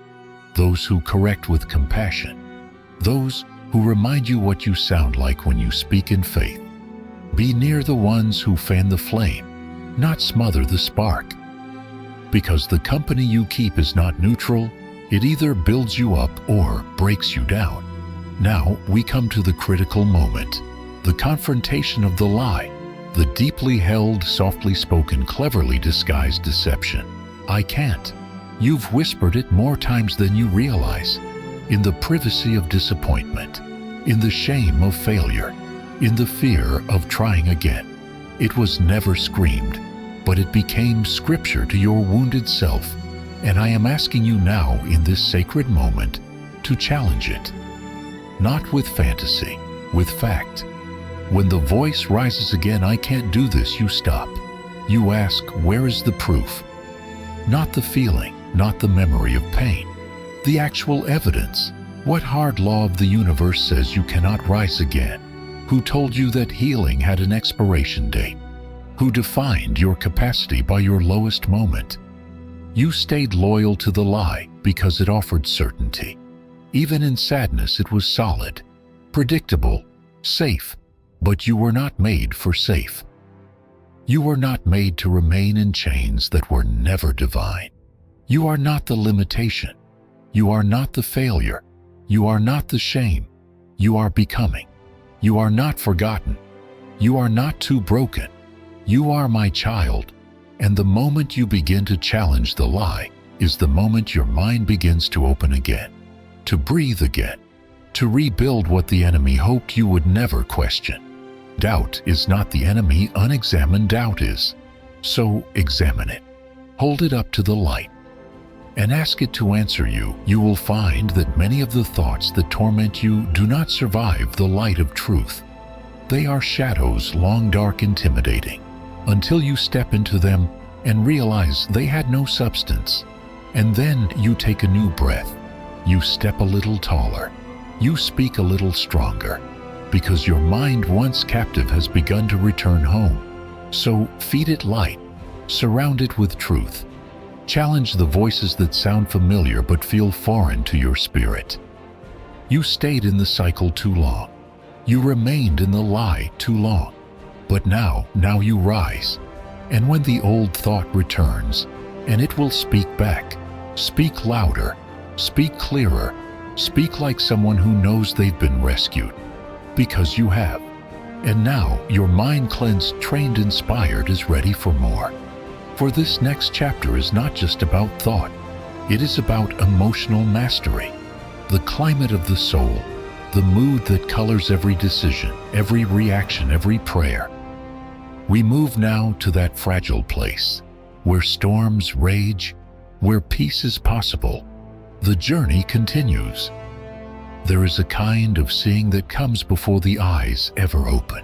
those who correct with compassion, those who remind you what you sound like when you speak in faith. Be near the ones who fan the flame, not smother the spark. Because the company you keep is not neutral, it either builds you up or breaks you down. Now we come to the critical moment, the confrontation of the lie, the deeply held, softly spoken, cleverly disguised deception. I can't. You've whispered it more times than you realize. In the privacy of disappointment, in the shame of failure, in the fear of trying again. It was never screamed, but it became scripture to your wounded self. And I am asking you now, in this sacred moment, to challenge it. Not with fantasy, with fact. When the voice rises again, I can't do this, you stop. You ask, where is the proof? Not the feeling, not the memory of pain. The actual evidence. What hard law of the universe says you cannot rise again? Who told you that healing had an expiration date? Who defined your capacity by your lowest moment? You stayed loyal to the lie because it offered certainty. Even in sadness, it was solid, predictable, safe. But you were not made for safe. You were not made to remain in chains that were never divine. You are not the limitation. You are not the failure. You are not the shame. You are becoming. You are not forgotten. You are not too broken. You are my child. And the moment you begin to challenge the lie is the moment your mind begins to open again, to breathe again, to rebuild what the enemy hoped you would never question. Doubt is not the enemy, unexamined doubt is. So examine it. Hold it up to the light and ask it to answer you. You will find that many of the thoughts that torment you do not survive the light of truth. They are shadows, long, dark, intimidating, until you step into them and realize they had no substance. And then you take a new breath. You step a little taller. You speak a little stronger, because your mind once captive has begun to return home. So feed it light, surround it with truth. Challenge the voices that sound familiar but feel foreign to your spirit. You stayed in the cycle too long. You remained in the lie too long. But now you rise. And when the old thought returns, and it will speak back, speak louder, speak clearer, speak like someone who knows they've been rescued. Because you have. And now your mind cleansed, trained, inspired is ready for more. For this next chapter is not just about thought. It is about emotional mastery, the climate of the soul, the mood that colors every decision, every reaction, every prayer. We move now to that fragile place, where storms rage, where peace is possible. The journey continues. There is a kind of seeing that comes before the eyes ever open,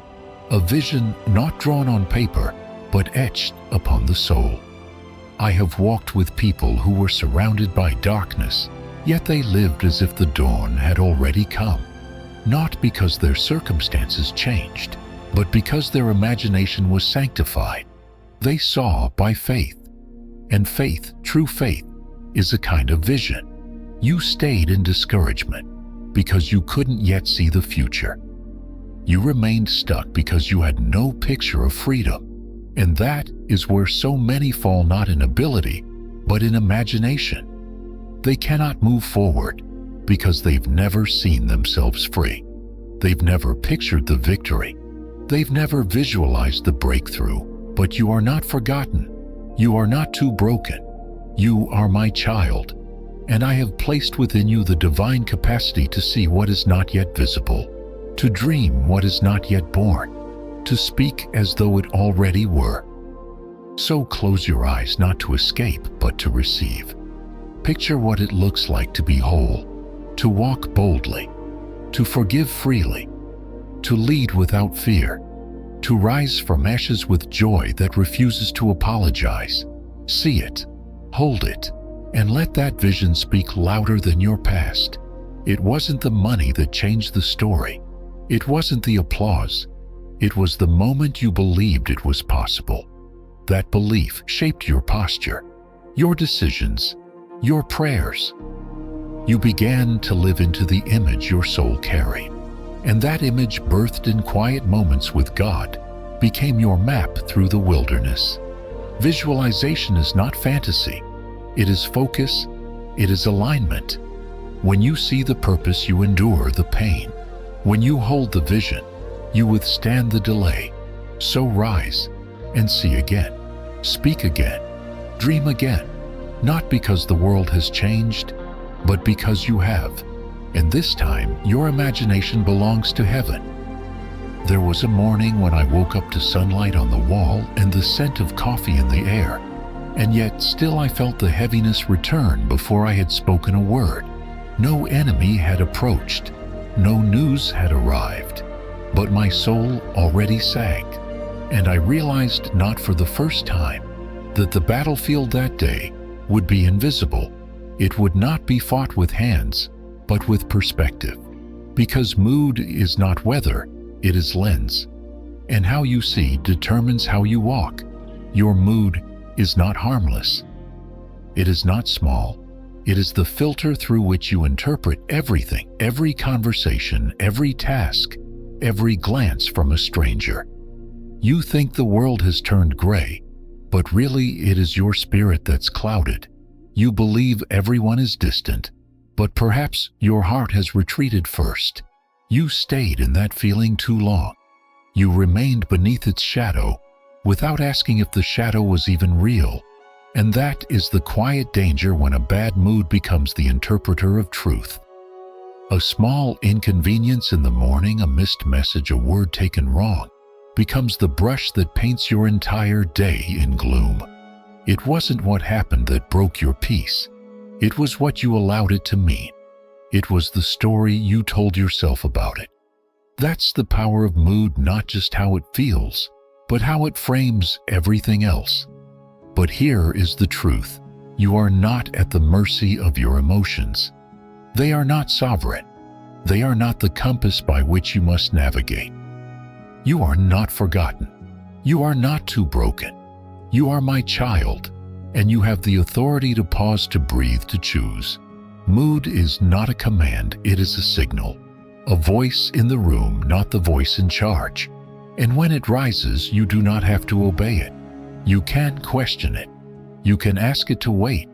a vision not drawn on paper, but etched upon the soul. I have walked with people who were surrounded by darkness, yet they lived as if the dawn had already come, not because their circumstances changed, but because their imagination was sanctified. They saw by faith, and faith, true faith, is a kind of vision. You stayed in discouragement because you couldn't yet see the future. You remained stuck because you had no picture of freedom. And that is where so many fall, not in ability, but in imagination. They cannot move forward because they've never seen themselves free. They've never pictured the victory. They've never visualized the breakthrough. But you are not forgotten. You are not too broken. You are my child, and I have placed within you the divine capacity to see what is not yet visible, to dream what is not yet born, to speak as though it already were. So close your eyes, not to escape, but to receive. Picture what it looks like to be whole, to walk boldly, to forgive freely, to lead without fear, to rise from ashes with joy that refuses to apologize. See it, hold it, and let that vision speak louder than your past. It wasn't the money that changed the story. It wasn't the applause. It was the moment you believed it was possible. That belief shaped your posture, your decisions, your prayers. You began to live into the image your soul carried, and that image, birthed in quiet moments with God, became your map through the wilderness. Visualization is not fantasy. It is focus. It is alignment. When you see the purpose, you endure the pain. When you hold the vision, you withstand the delay. So rise and see again. Speak again. Dream again. Not because the world has changed, but because you have. And this time, your imagination belongs to heaven. There was a morning when I woke up to sunlight on the wall and the scent of coffee in the air. And yet still I felt the heaviness return before I had spoken a word. No enemy had approached. No news had arrived. But my soul already sagged, and I realized, not for the first time, that the battlefield that day would be invisible. It would not be fought with hands, but with perspective. Because mood is not weather, it is lens. And how you see determines how you walk. Your mood is not harmless. It is not small. It is the filter through which you interpret everything, every conversation, every task, every glance from a stranger. You think the world has turned gray, but really it is your spirit that's clouded. You believe everyone is distant, but perhaps your heart has retreated first. You stayed in that feeling too long. You remained beneath its shadow without asking if the shadow was even real. And that is the quiet danger when a bad mood becomes the interpreter of truth. A small inconvenience in the morning, a missed message, a word taken wrong, becomes the brush that paints your entire day in gloom. It wasn't what happened that broke your peace. It was what you allowed it to mean. It was the story you told yourself about it. That's the power of mood, not just how it feels, but how it frames everything else. But here is the truth. You are not at the mercy of your emotions. They are not sovereign. They are not the compass by which you must navigate. You are not forgotten. You are not too broken. You are my child, and you have the authority to pause, to breathe, to choose. Mood is not a command, it is a signal. A voice in the room, not the voice in charge. And when it rises, you do not have to obey it. You can question it. You can ask it to wait.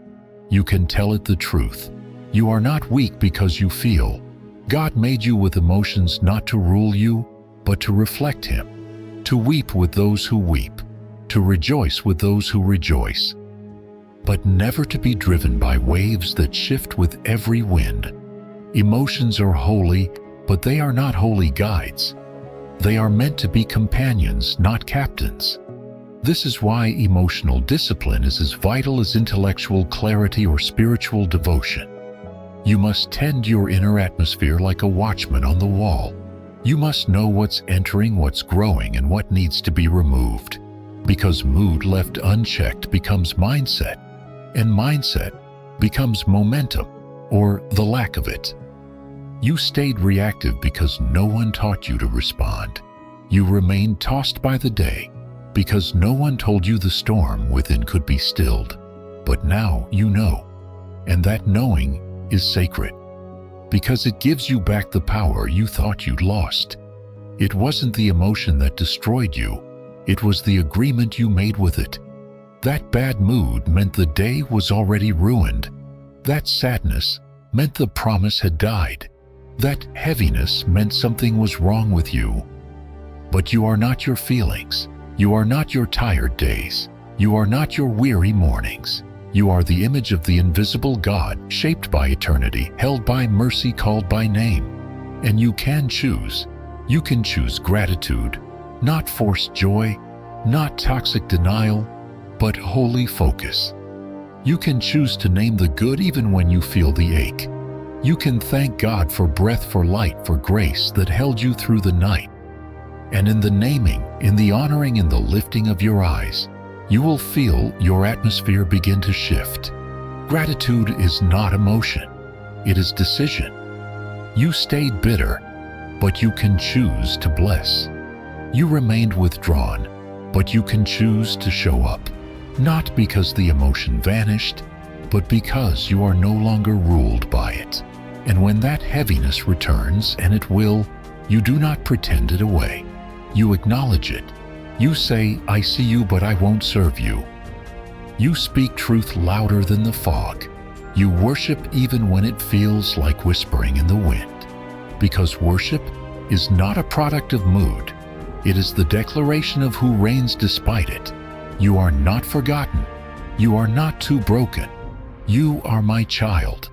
You can tell it the truth. You are not weak because you feel. God made you with emotions not to rule you, but to reflect Him. To weep with those who weep. To rejoice with those who rejoice. But never to be driven by waves that shift with every wind. Emotions are holy, but they are not holy guides. They are meant to be companions, not captains. This is why emotional discipline is as vital as intellectual clarity or spiritual devotion. You must tend your inner atmosphere like a watchman on the wall. You must know what's entering, what's growing, and what needs to be removed. Because mood left unchecked becomes mindset, and mindset becomes momentum, or the lack of it. You stayed reactive because no one taught you to respond. You remained tossed by the day because no one told you the storm within could be stilled. But now you know, and that knowing is sacred because it gives you back the power you thought you'd lost. It wasn't the emotion that destroyed you, it was the agreement you made with it. That bad mood meant the day was already ruined. That sadness meant the promise had died. That heaviness meant something was wrong with you. But you are not your feelings. You are not your tired days. You are not your weary mornings. You are the image of the invisible God, shaped by eternity, held by mercy, called by name. And you can choose. You can choose gratitude, not forced joy, not toxic denial, but holy focus. You can choose to name the good even when you feel the ache. You can thank God for breath, for light, for grace that held you through the night. And in the naming, in the honoring, in the lifting of your eyes, you will feel your atmosphere begin to shift. Gratitude is not emotion, it is decision. You stayed bitter, but you can choose to bless. You remained withdrawn, but you can choose to show up. Not because the emotion vanished, but because you are no longer ruled by it. And when that heaviness returns, and it will, you do not pretend it away. You acknowledge it. You say, I see you, but I won't serve you. You speak truth louder than the fog. You worship even when it feels like whispering in the wind. Because worship is not a product of mood. It is the declaration of who reigns despite it. You are not forgotten. You are not too broken. You are my child.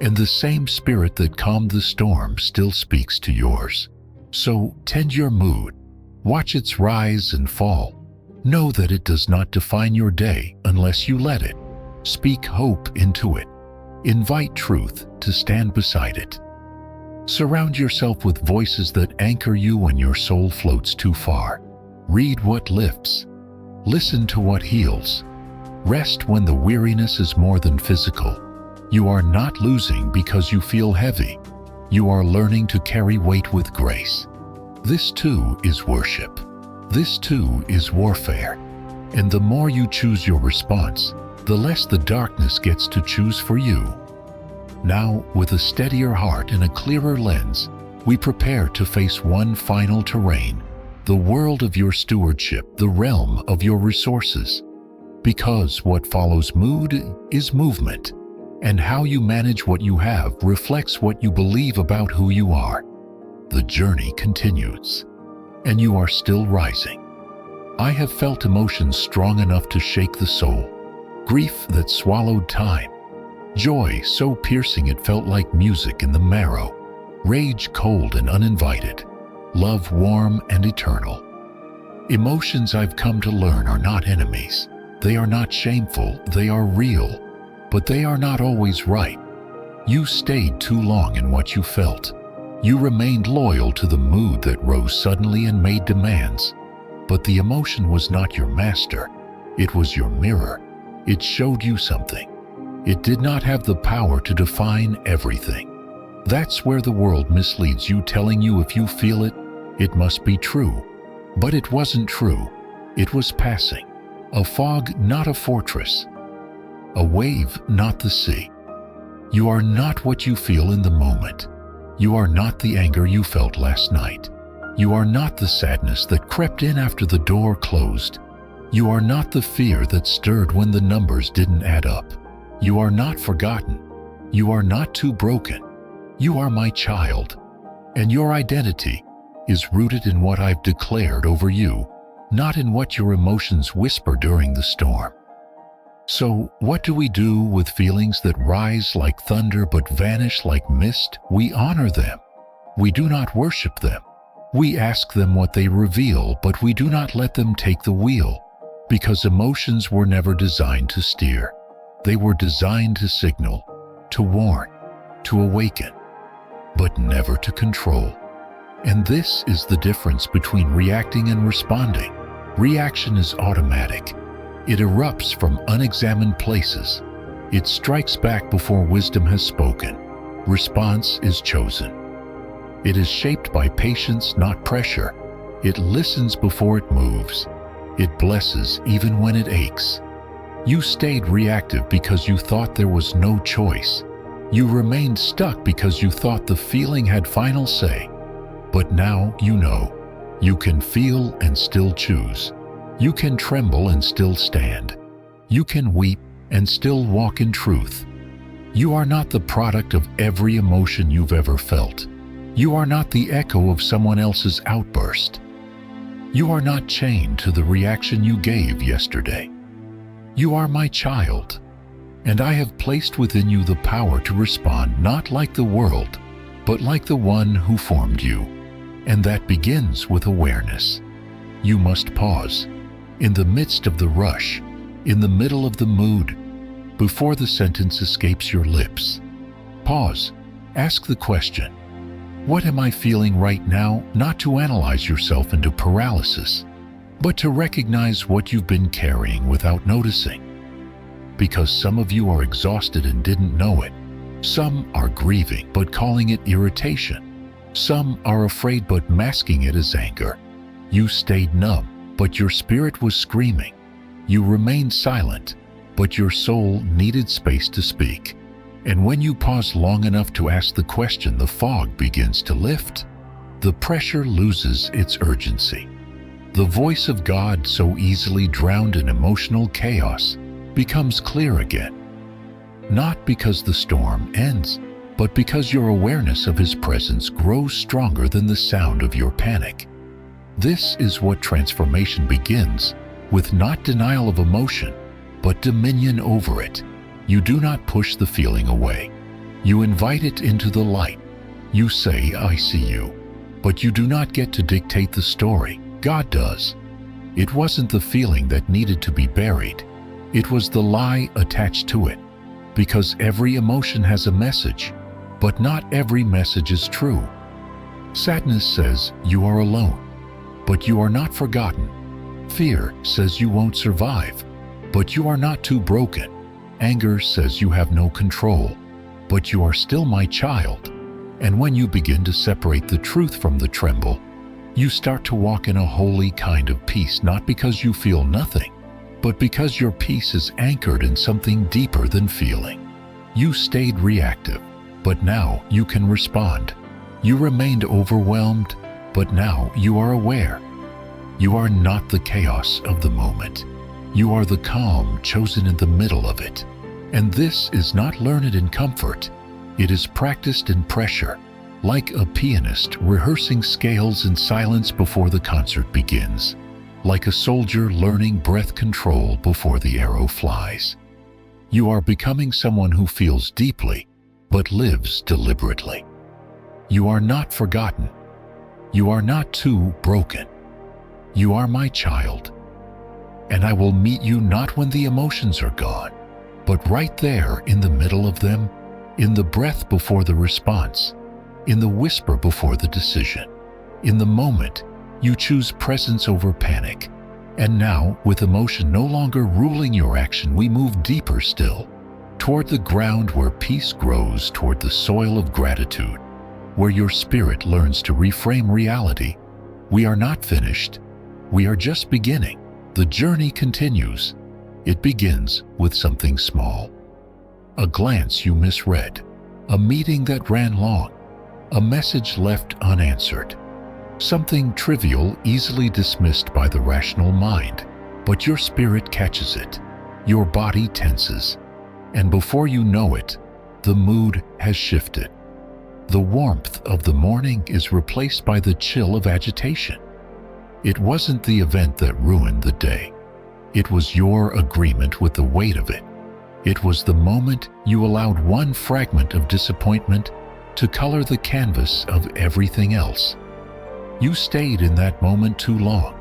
And the same spirit that calmed the storm still speaks to yours. So tend your mood. Watch its rise and fall. Know that it does not define your day unless you let it. Speak hope into it. Invite truth to stand beside it. Surround yourself with voices that anchor you when your soul floats too far. Read what lifts. Listen to what heals. Rest when the weariness is more than physical. You are not losing because you feel heavy. You are learning to carry weight with grace. This too is worship. This too is warfare. And the more you choose your response, the less the darkness gets to choose for you. Now, with a steadier heart and a clearer lens, we prepare to face one final terrain, the world of your stewardship, the realm of your resources. Because what follows mood is movement, and how you manage what you have reflects what you believe about who you are. The journey continues, and you are still rising. I have felt emotions strong enough to shake the soul, grief that swallowed time, joy so piercing it felt like music in the marrow, rage cold and uninvited, love warm and eternal. Emotions I've come to learn are not enemies. They are not shameful, they are real, but they are not always right. You stayed too long in what you felt. You remained loyal to the mood that rose suddenly and made demands. But the emotion was not your master. It was your mirror. It showed you something. It did not have the power to define everything. That's where the world misleads you, telling you if you feel it, it must be true. But it wasn't true. It was passing. A fog, not a fortress. A wave, not the sea. You are not what you feel in the moment. You are not the anger you felt last night. You are not the sadness that crept in after the door closed. You are not the fear that stirred when the numbers didn't add up. You are not forgotten. You are not too broken. You are my child. And your identity is rooted in what I've declared over you, not in what your emotions whisper during the storm. So, what do we do with feelings that rise like thunder but vanish like mist? We honor them. We do not worship them. We ask them what they reveal, but we do not let them take the wheel, because emotions were never designed to steer. They were designed to signal, to warn, to awaken, but never to control. And this is the difference between reacting and responding. Reaction is automatic. It erupts from unexamined places. It strikes back before wisdom has spoken. Response is chosen. It is shaped by patience, not pressure. It listens before it moves. It blesses even when it aches. You stayed reactive because you thought there was no choice. You remained stuck because you thought the feeling had final say. But now you know. You can feel and still choose. You can tremble and still stand. You can weep and still walk in truth. You are not the product of every emotion you've ever felt. You are not the echo of someone else's outburst. You are not chained to the reaction you gave yesterday. You are my child, and I have placed within you the power to respond not like the world, but like the one who formed you. And that begins with awareness. You must pause, in the midst of the rush, in the middle of the mood, before the sentence escapes your lips. Pause, ask the question, what am I feeling right now? Not to analyze yourself into paralysis, but to recognize what you've been carrying without noticing. Because some of you are exhausted and didn't know it. Some are grieving but calling it irritation. Some are afraid but masking it as anger. You stayed numb, but your spirit was screaming. You remained silent, but your soul needed space to speak. And when you pause long enough to ask the question, the fog begins to lift. The pressure loses its urgency. The voice of God, so easily drowned in emotional chaos, becomes clear again. Not because the storm ends, but because your awareness of His presence grows stronger than the sound of your panic. This is what transformation begins, with not denial of emotion, but dominion over it. You do not push the feeling away. You invite it into the light. You say, I see you. But you do not get to dictate the story. God does. It wasn't the feeling that needed to be buried. It was the lie attached to it. Because every emotion has a message, but not every message is true. Sadness says you are alone, but you are not forgotten. Fear says you won't survive, but you are not too broken. Anger says you have no control, but you are still my child. And when you begin to separate the truth from the tremble, you start to walk in a holy kind of peace, not because you feel nothing, but because your peace is anchored in something deeper than feeling. You stayed reactive, but now you can respond. You remained overwhelmed, but now you are aware. You are not the chaos of the moment. You are the calm chosen in the middle of it. And this is not learned in comfort. It is practiced in pressure, like a pianist rehearsing scales in silence before the concert begins, like a soldier learning breath control before the arrow flies. You are becoming someone who feels deeply, but lives deliberately. You are not forgotten. You are not too broken. You are my child. And I will meet you not when the emotions are gone, but right there in the middle of them, in the breath before the response, in the whisper before the decision. In the moment, you choose presence over panic. And now, with emotion no longer ruling your action, we move deeper still. toward the ground where peace grows, toward the soil of gratitude, where your spirit learns to reframe reality. We are not finished. We are just beginning. The journey continues. It begins with something small. A glance you misread, a meeting that ran long, a message left unanswered. Something trivial, easily dismissed by the rational mind, but your spirit catches it. Your body tenses, and before you know it, the mood has shifted. The warmth of the morning is replaced by the chill of agitation. It wasn't the event that ruined the day. It was your agreement with the weight of it. It was the moment you allowed one fragment of disappointment to color the canvas of everything else. You stayed in that moment too long.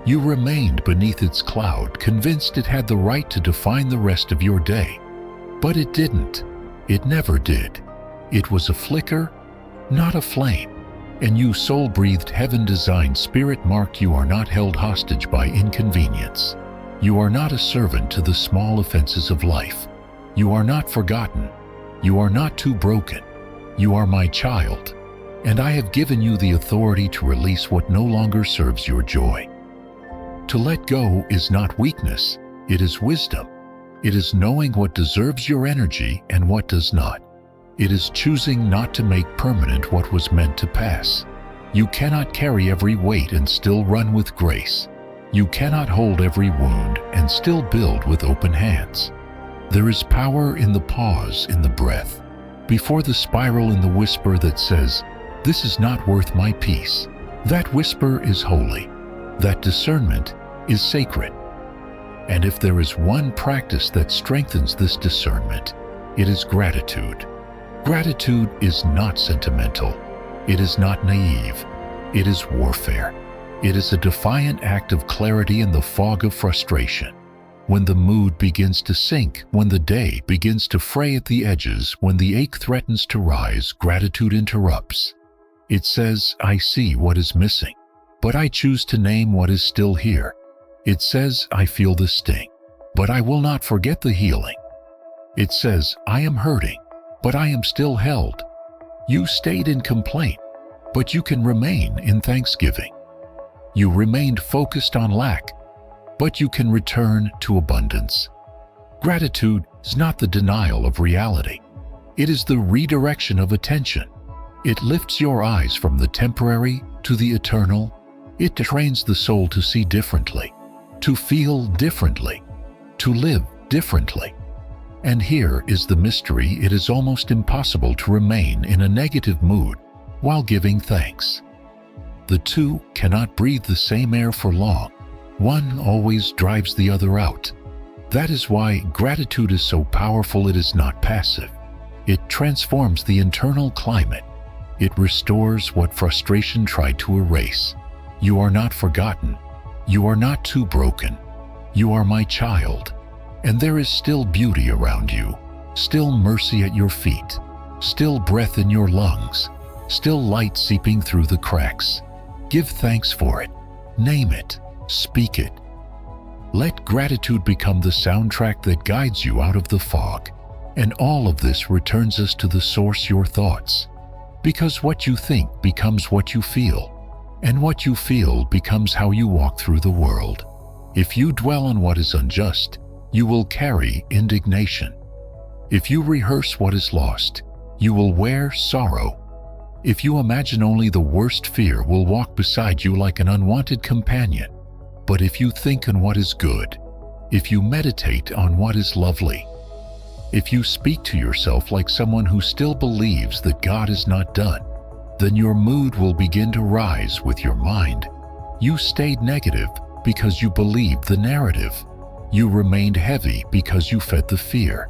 You remained beneath its cloud, convinced it had the right to define the rest of your day. But it didn't. It never did. It was a flicker, not a flame. And you soul-breathed, heaven-designed, spirit-marked, you are not held hostage by inconvenience. You are not a servant to the small offenses of life. You are not forgotten. You are not too broken. You are my child, and I have given you the authority to release what no longer serves your joy. To let go is not weakness, it is wisdom. It is knowing what deserves your energy and what does not. It is choosing not to make permanent what was meant to pass. You cannot carry every weight and still run with grace. You cannot hold every wound and still build with open hands. There is power in the pause, in the breath, before the spiral, in the whisper that says, "This is not worth my peace." That whisper is holy. That discernment is sacred. And if there is one practice that strengthens this discernment, it is gratitude. Gratitude is not sentimental. It is not naive. It is warfare. It is a defiant act of clarity in the fog of frustration. When the mood begins to sink, when the day begins to fray at the edges, when the ache threatens to rise, gratitude interrupts. It says, "I see what is missing, but I choose to name what is still here." It says, "I feel the sting, but I will not forget the healing." It says, "I am hurting, but I am still held." You stayed in complaint, but you can remain in thanksgiving. You remained focused on lack, but you can return to abundance. Gratitude is not the denial of reality. It is the redirection of attention. It lifts your eyes from the temporary to the eternal. It trains the soul to see differently, to feel differently, to live differently. And here is the mystery: it is almost impossible to remain in a negative mood while giving thanks. The two cannot breathe the same air for long. One always drives the other out. That is why gratitude is so powerful. It is not passive. It transforms the internal climate. It restores what frustration tried to erase. You are not forgotten. You are not too broken. You are my child. And there is still beauty around you, still mercy at your feet, still breath in your lungs, still light seeping through the cracks. Give thanks for it. Name it. Speak it. Let gratitude become the soundtrack that guides you out of the fog. And all of this returns us to the source: your thoughts. Because what you think becomes what you feel, and what you feel becomes how you walk through the world. If you dwell on what is unjust, you will carry indignation. If you rehearse what is lost, you will wear sorrow. If you imagine only the worst, fear will walk beside you like an unwanted companion. But if you think on what is good, if you meditate on what is lovely, if you speak to yourself like someone who still believes that God is not done, then your mood will begin to rise with your mind. You stayed negative because you believed the narrative. You remained heavy because you fed the fear.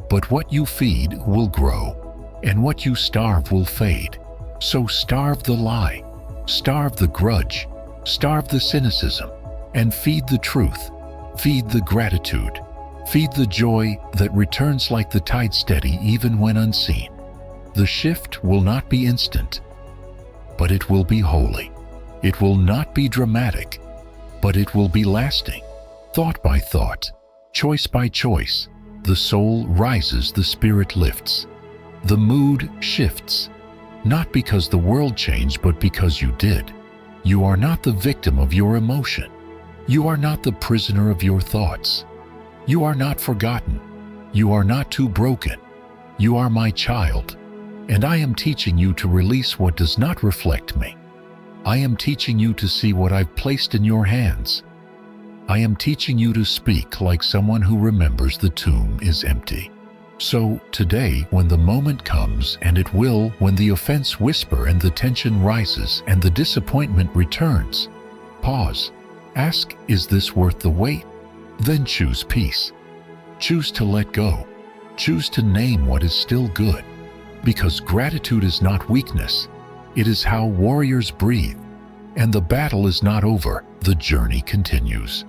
But what you feed will grow, and what you starve will fade. So starve the lie, starve the grudge, starve the cynicism, and feed the truth. Feed the gratitude. Feed the joy that returns like the tide, steady even when unseen. The shift will not be instant, but it will be holy. It will not be dramatic, but it will be lasting. Thought by thought, choice by choice, The soul rises, the spirit lifts. The mood shifts. Not because the world changed, but because you did. You are not the victim of your emotion. You are not the prisoner of your thoughts. You are not forgotten. You are not too broken. You are my child, and I am teaching you to release what does not reflect me. I am teaching you to see what I've placed in your hands. I am teaching you to speak like someone who remembers the tomb is empty. So today, when the moment comes, and it will, when the offense whisper and the tension rises and the disappointment returns, pause. Ask, is this worth the wait? Then choose peace. Choose to let go. Choose to name what is still good. Because gratitude is not weakness. It is how warriors breathe. And the battle is not over. The journey continues.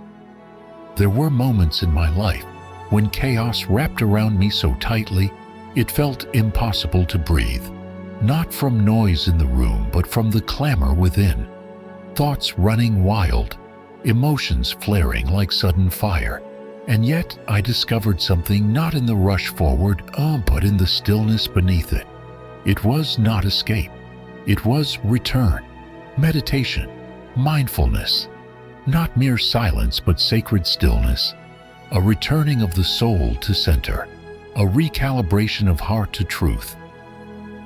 There were moments in my life when chaos wrapped around me so tightly, it felt impossible to breathe. Not from noise in the room, but from the clamor within. Thoughts running wild, emotions flaring like sudden fire. And yet I discovered something, not in the rush forward, but in the stillness beneath it. It was not escape. It was return, meditation, mindfulness. Not mere silence, but sacred stillness. A returning of the soul to center. A recalibration of heart to truth.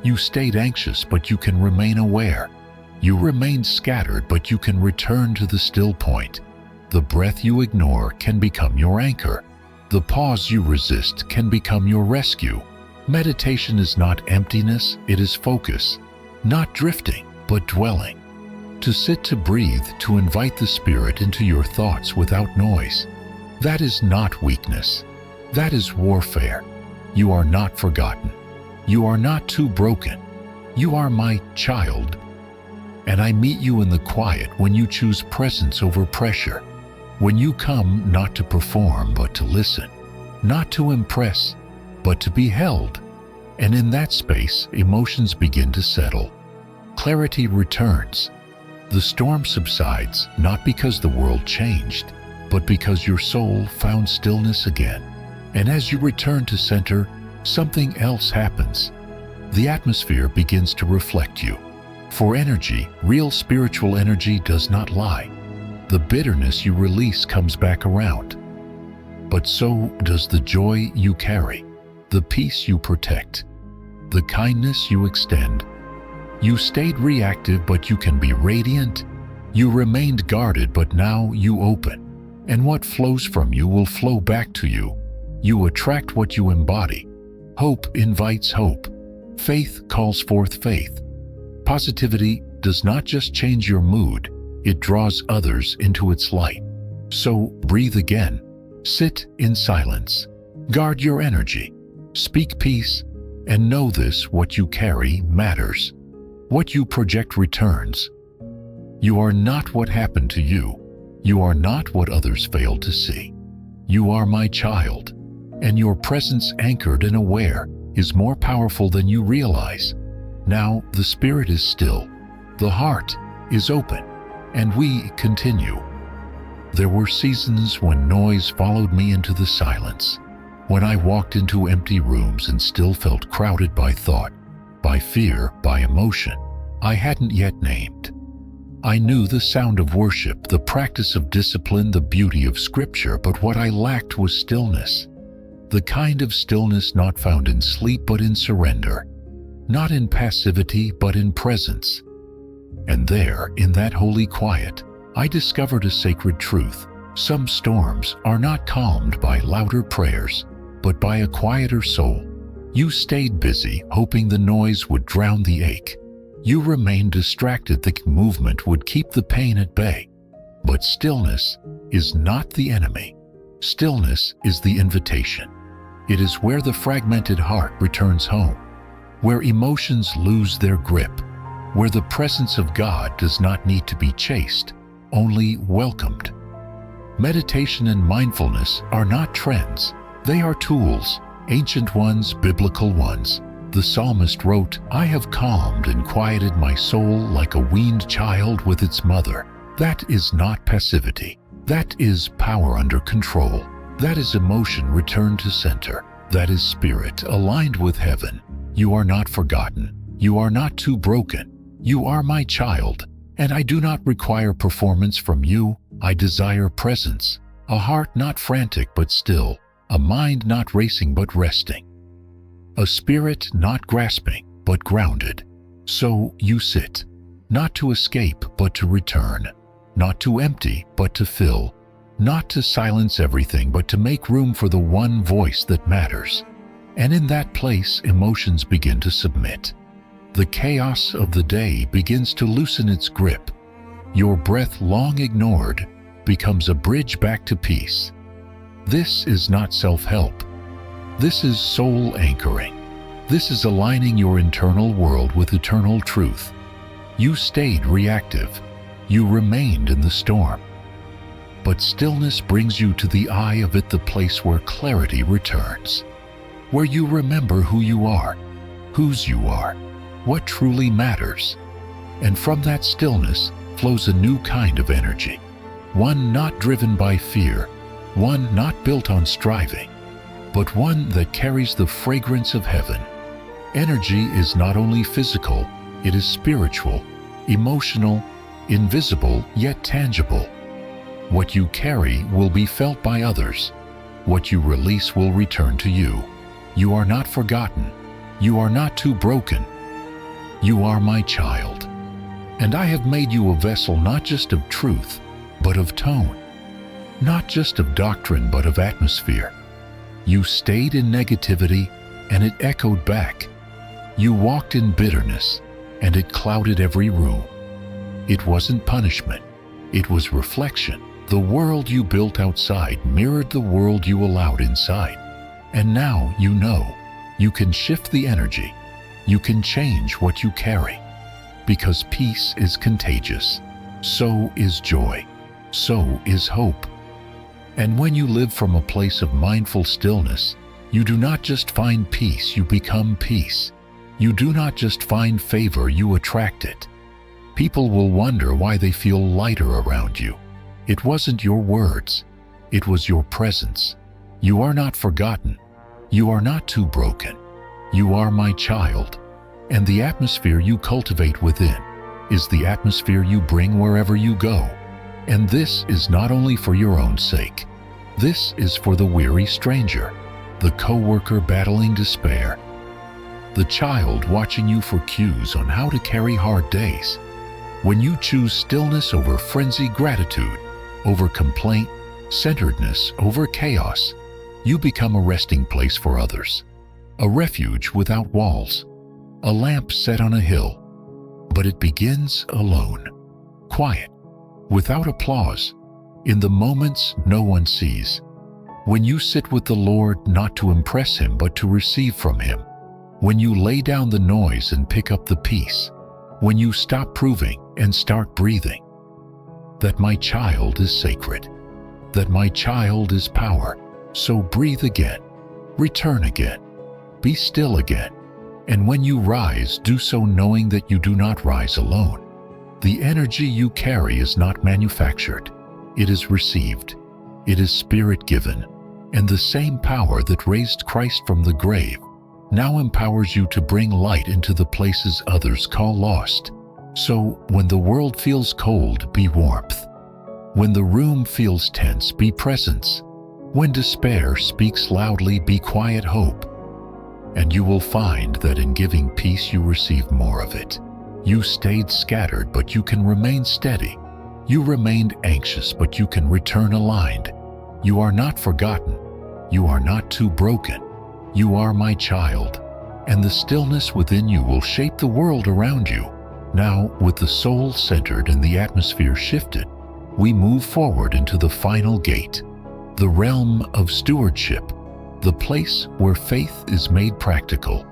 You stayed anxious, but you can remain aware. You remained scattered, but you can return to the still point. The breath you ignore can become your anchor. The pause you resist can become your rescue. Meditation is not emptiness, it is focus. Not drifting, but dwelling. To sit, to breathe, to invite the spirit into your thoughts without noise. That is not weakness. That is warfare. You are not forgotten. You are not too broken. You are my child. And I meet you in the quiet when you choose presence over pressure. When you come not to perform, but to listen. Not to impress, but to be held. And in that space, emotions begin to settle. Clarity returns. The storm subsides, not because the world changed, but because your soul found stillness again. And as you return to center, something else happens. The atmosphere begins to reflect you. For energy, real spiritual energy, does not lie. The bitterness you release comes back around. But so does the joy you carry, the peace you protect, the kindness you extend. You stayed reactive, but you can be radiant. You remained guarded, but now you open. And what flows from you will flow back to you. You attract what you embody. Hope invites hope. Faith calls forth faith. Positivity does not just change your mood, it draws others into its light. So breathe again. Sit in silence. Guard your energy. Speak peace. And know this: what you carry matters. What you project returns. You are not what happened to you. You are not what others failed to see. You are my child, and your presence, anchored and aware, is more powerful than you realize. Now the spirit is still, the heart is open, and we continue. There were seasons when noise followed me into the silence, when I walked into empty rooms and still felt crowded by thought, by fear, by emotion I hadn't yet named. I knew the sound of worship, the practice of discipline, the beauty of scripture, but what I lacked was stillness. The kind of stillness not found in sleep but in surrender, not in passivity but in presence. And there, in that holy quiet, I discovered a sacred truth. Some storms are not calmed by louder prayers, but by a quieter soul. You stayed busy, hoping the noise would drown the ache. You remained distracted, thinking movement would keep the pain at bay. But stillness is not the enemy. Stillness is the invitation. It is where the fragmented heart returns home, where emotions lose their grip, where the presence of God does not need to be chased, only welcomed. Meditation and mindfulness are not trends. They are tools, ancient ones, biblical ones. The psalmist wrote, "I have calmed and quieted my soul like a weaned child with its mother." That is not passivity. That is power under control. That is emotion returned to center. That is spirit aligned with heaven. You are not forgotten. You are not too broken. You are my child, and I do not require performance from you. I desire presence, a heart not frantic but still, a mind not racing but resting, a spirit not grasping but grounded. So you sit, not to escape but to return, not to empty but to fill, not to silence everything but to make room for the one voice that matters. And in that place, emotions begin to submit. The chaos of the day begins to loosen its grip. Your breath, long ignored, becomes a bridge back to peace. This is not self-help. This is soul anchoring. This is aligning your internal world with eternal truth. You stayed reactive. You remained in the storm. But stillness brings you to the eye of it, the place where clarity returns, where you remember who you are, whose you are, what truly matters. And from that stillness flows a new kind of energy, one not driven by fear, one not built on striving, but one that carries the fragrance of heaven. Energy is not only physical, it is spiritual, emotional, invisible yet tangible. What you carry will be felt by others. What you release will return to you. You are not forgotten. You are not too broken. You are my child. And I have made you a vessel not just of truth, but of tone. Not just of doctrine, but of atmosphere. You stayed in negativity, and it echoed back. You walked in bitterness, and it clouded every room. It wasn't punishment. It was reflection. The world you built outside mirrored the world you allowed inside. And now you know. You can shift the energy. You can change what you carry. Because peace is contagious. So is joy. So is hope. And when you live from a place of mindful stillness, you do not just find peace, you become peace. You do not just find favor, you attract it. People will wonder why they feel lighter around you. It wasn't your words. It was your presence. You are not forgotten. You are not too broken. You are my child. And the atmosphere you cultivate within is the atmosphere you bring wherever you go. And this is not only for your own sake. This is for the weary stranger, the coworker battling despair, the child watching you for cues on how to carry hard days. When you choose stillness over frenzy, gratitude over complaint, centeredness over chaos, you become a resting place for others, a refuge without walls, a lamp set on a hill. But it begins alone, quiet, without applause, in the moments no one sees. When you sit with the Lord not to impress Him but to receive from Him. When you lay down the noise and pick up the peace. When you stop proving and start breathing. That my child is sacred. That my child is power. So breathe again. Return again. Be still again. And when you rise, do so knowing that you do not rise alone. The energy you carry is not manufactured. It is received. It is spirit-given. And the same power that raised Christ from the grave now empowers you to bring light into the places others call lost. So when the world feels cold, be warmth. When the room feels tense, be presence. When despair speaks loudly, be quiet hope. And you will find that in giving peace you receive more of it. You stayed scattered, but you can remain steady. You remained anxious, but you can return aligned. You are not forgotten. You are not too broken. You are my child. And the stillness within you will shape the world around you. Now, with the soul centered and the atmosphere shifted, we move forward into the final gate, the realm of stewardship, the place where faith is made practical,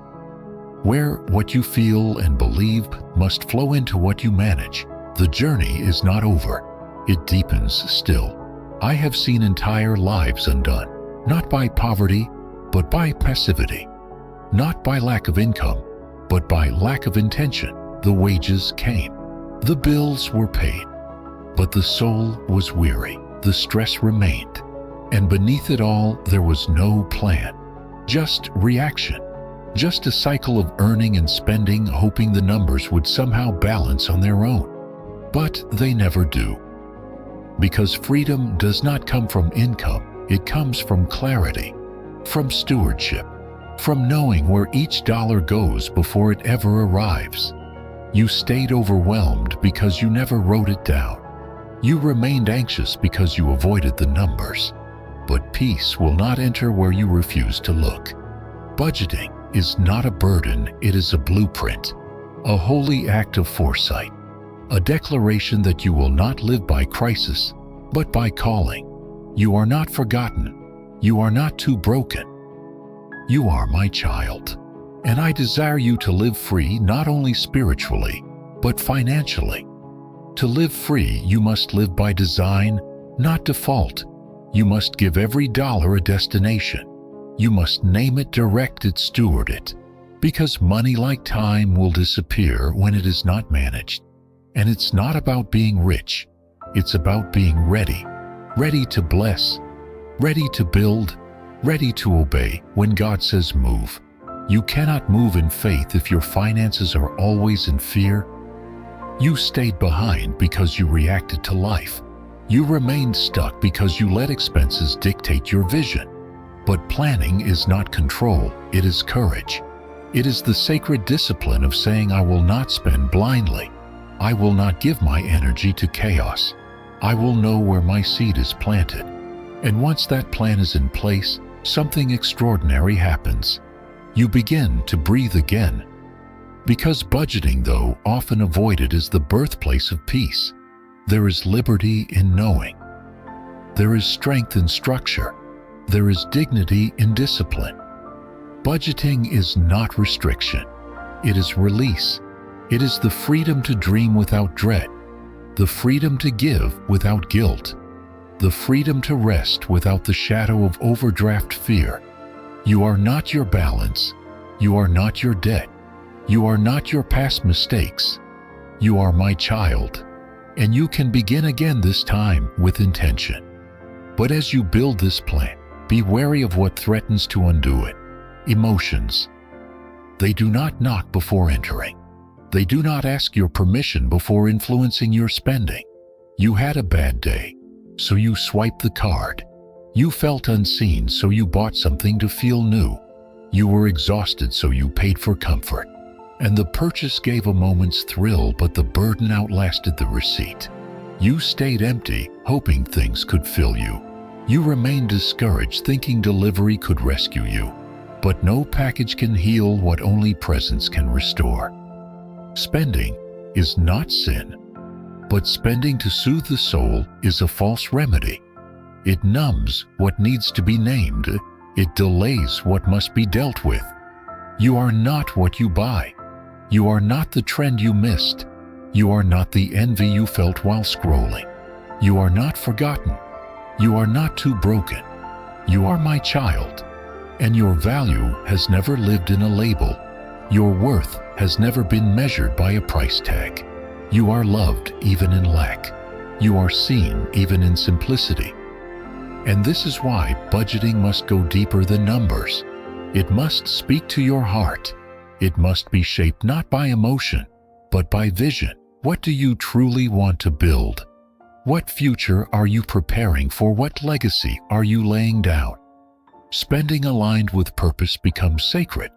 where what you feel and believe must flow into what you manage. The journey is not over. It deepens still. I have seen entire lives undone, not by poverty, but by passivity, not by lack of income, but by lack of intention. The wages came. The bills were paid. But the soul was weary. The stress remained. And beneath it all, there was no plan, just reaction, just a cycle of earning and spending, hoping the numbers would somehow balance on their own. But they never do. Because freedom does not come from income, it comes from clarity, from stewardship, from knowing where each dollar goes before it ever arrives. You stayed overwhelmed because you never wrote it down. You remained anxious because you avoided the numbers. But peace will not enter where you refuse to look. Budgeting is not a burden, it is a blueprint, a holy act of foresight, a declaration that you will not live by crisis, but by calling. You are not forgotten. You are not too broken. You are my child, and I desire you to live free not only spiritually, but financially. To live free, you must live by design, not default. You must give every dollar a destination. You must name it, direct it, steward it. Because money, like time, will disappear when it is not managed. And it's not about being rich. It's about being ready. Ready to bless. Ready to build. Ready to obey when God says move. You cannot move in faith if your finances are always in fear. You stayed behind because you reacted to life. You remained stuck because you let expenses dictate your vision. But planning is not control, it is courage. It is the sacred discipline of saying, I will not spend blindly. I will not give my energy to chaos. I will know where my seed is planted. And once that plan is in place, something extraordinary happens. You begin to breathe again. Because budgeting, though often avoided, is the birthplace of peace. There is liberty in knowing. There is strength in structure. There is dignity in discipline. Budgeting is not restriction. It is release. It is the freedom to dream without dread, the freedom to give without guilt, the freedom to rest without the shadow of overdraft fear. You are not your balance. You are not your debt. You are not your past mistakes. You are my child, and you can begin again, this time with intention. But as you build this plan, be wary of what threatens to undo it. Emotions. They do not knock before entering. They do not ask your permission before influencing your spending. You had a bad day, so you swiped the card. You felt unseen, so you bought something to feel new. You were exhausted, so you paid for comfort. And the purchase gave a moment's thrill, but the burden outlasted the receipt. You stayed empty, hoping things could fill you. You remained discouraged, thinking delivery could rescue you. But no package can heal what only presence can restore. Spending is not sin, but spending to soothe the soul is a false remedy. It numbs what needs to be named. It delays what must be dealt with. You are not what you buy. You are not the trend you missed. You are not the envy you felt while scrolling. You are not forgotten. You are not too broken. You are my child, and your value has never lived in a label. Your worth has never been measured by a price tag. You are loved even in lack. You are seen even in simplicity. And this is why budgeting must go deeper than numbers. It must speak to your heart. It must be shaped not by emotion, but by vision. What do you truly want to build? What future are you preparing for? What legacy are you laying down? Spending aligned with purpose becomes sacred,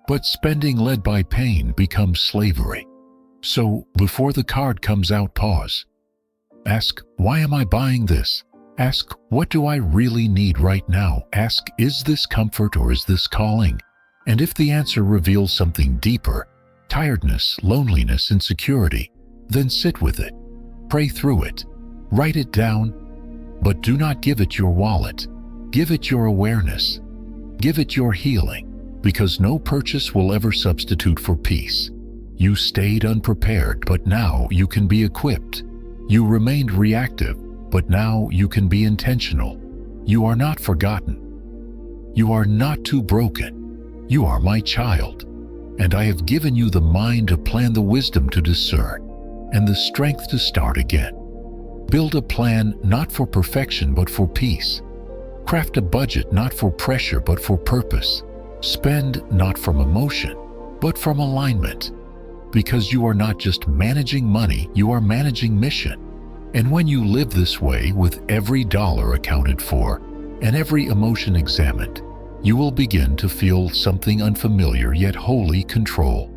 but spending led by pain becomes slavery. So, before the card comes out, pause. Ask, why am I buying this? Ask, what do I really need right now? Ask, is this comfort or is this calling? And if the answer reveals something deeper, tiredness, loneliness, insecurity, then sit with it. Pray through it. Write it down. But do not give it your wallet. Give it your awareness. Give it your healing, because no purchase will ever substitute for peace. You stayed unprepared, but now you can be equipped. You remained reactive, but now you can be intentional. You are not forgotten. You are not too broken. You are my child, and I have given you the mind to plan, the wisdom to discern, and the strength to start again. Build a plan not for perfection but for peace. Craft a budget not for pressure but for purpose. Spend not from emotion, but from alignment. Because you are not just managing money, you are managing mission. And when you live this way, with every dollar accounted for and every emotion examined, you will begin to feel something unfamiliar yet wholly control.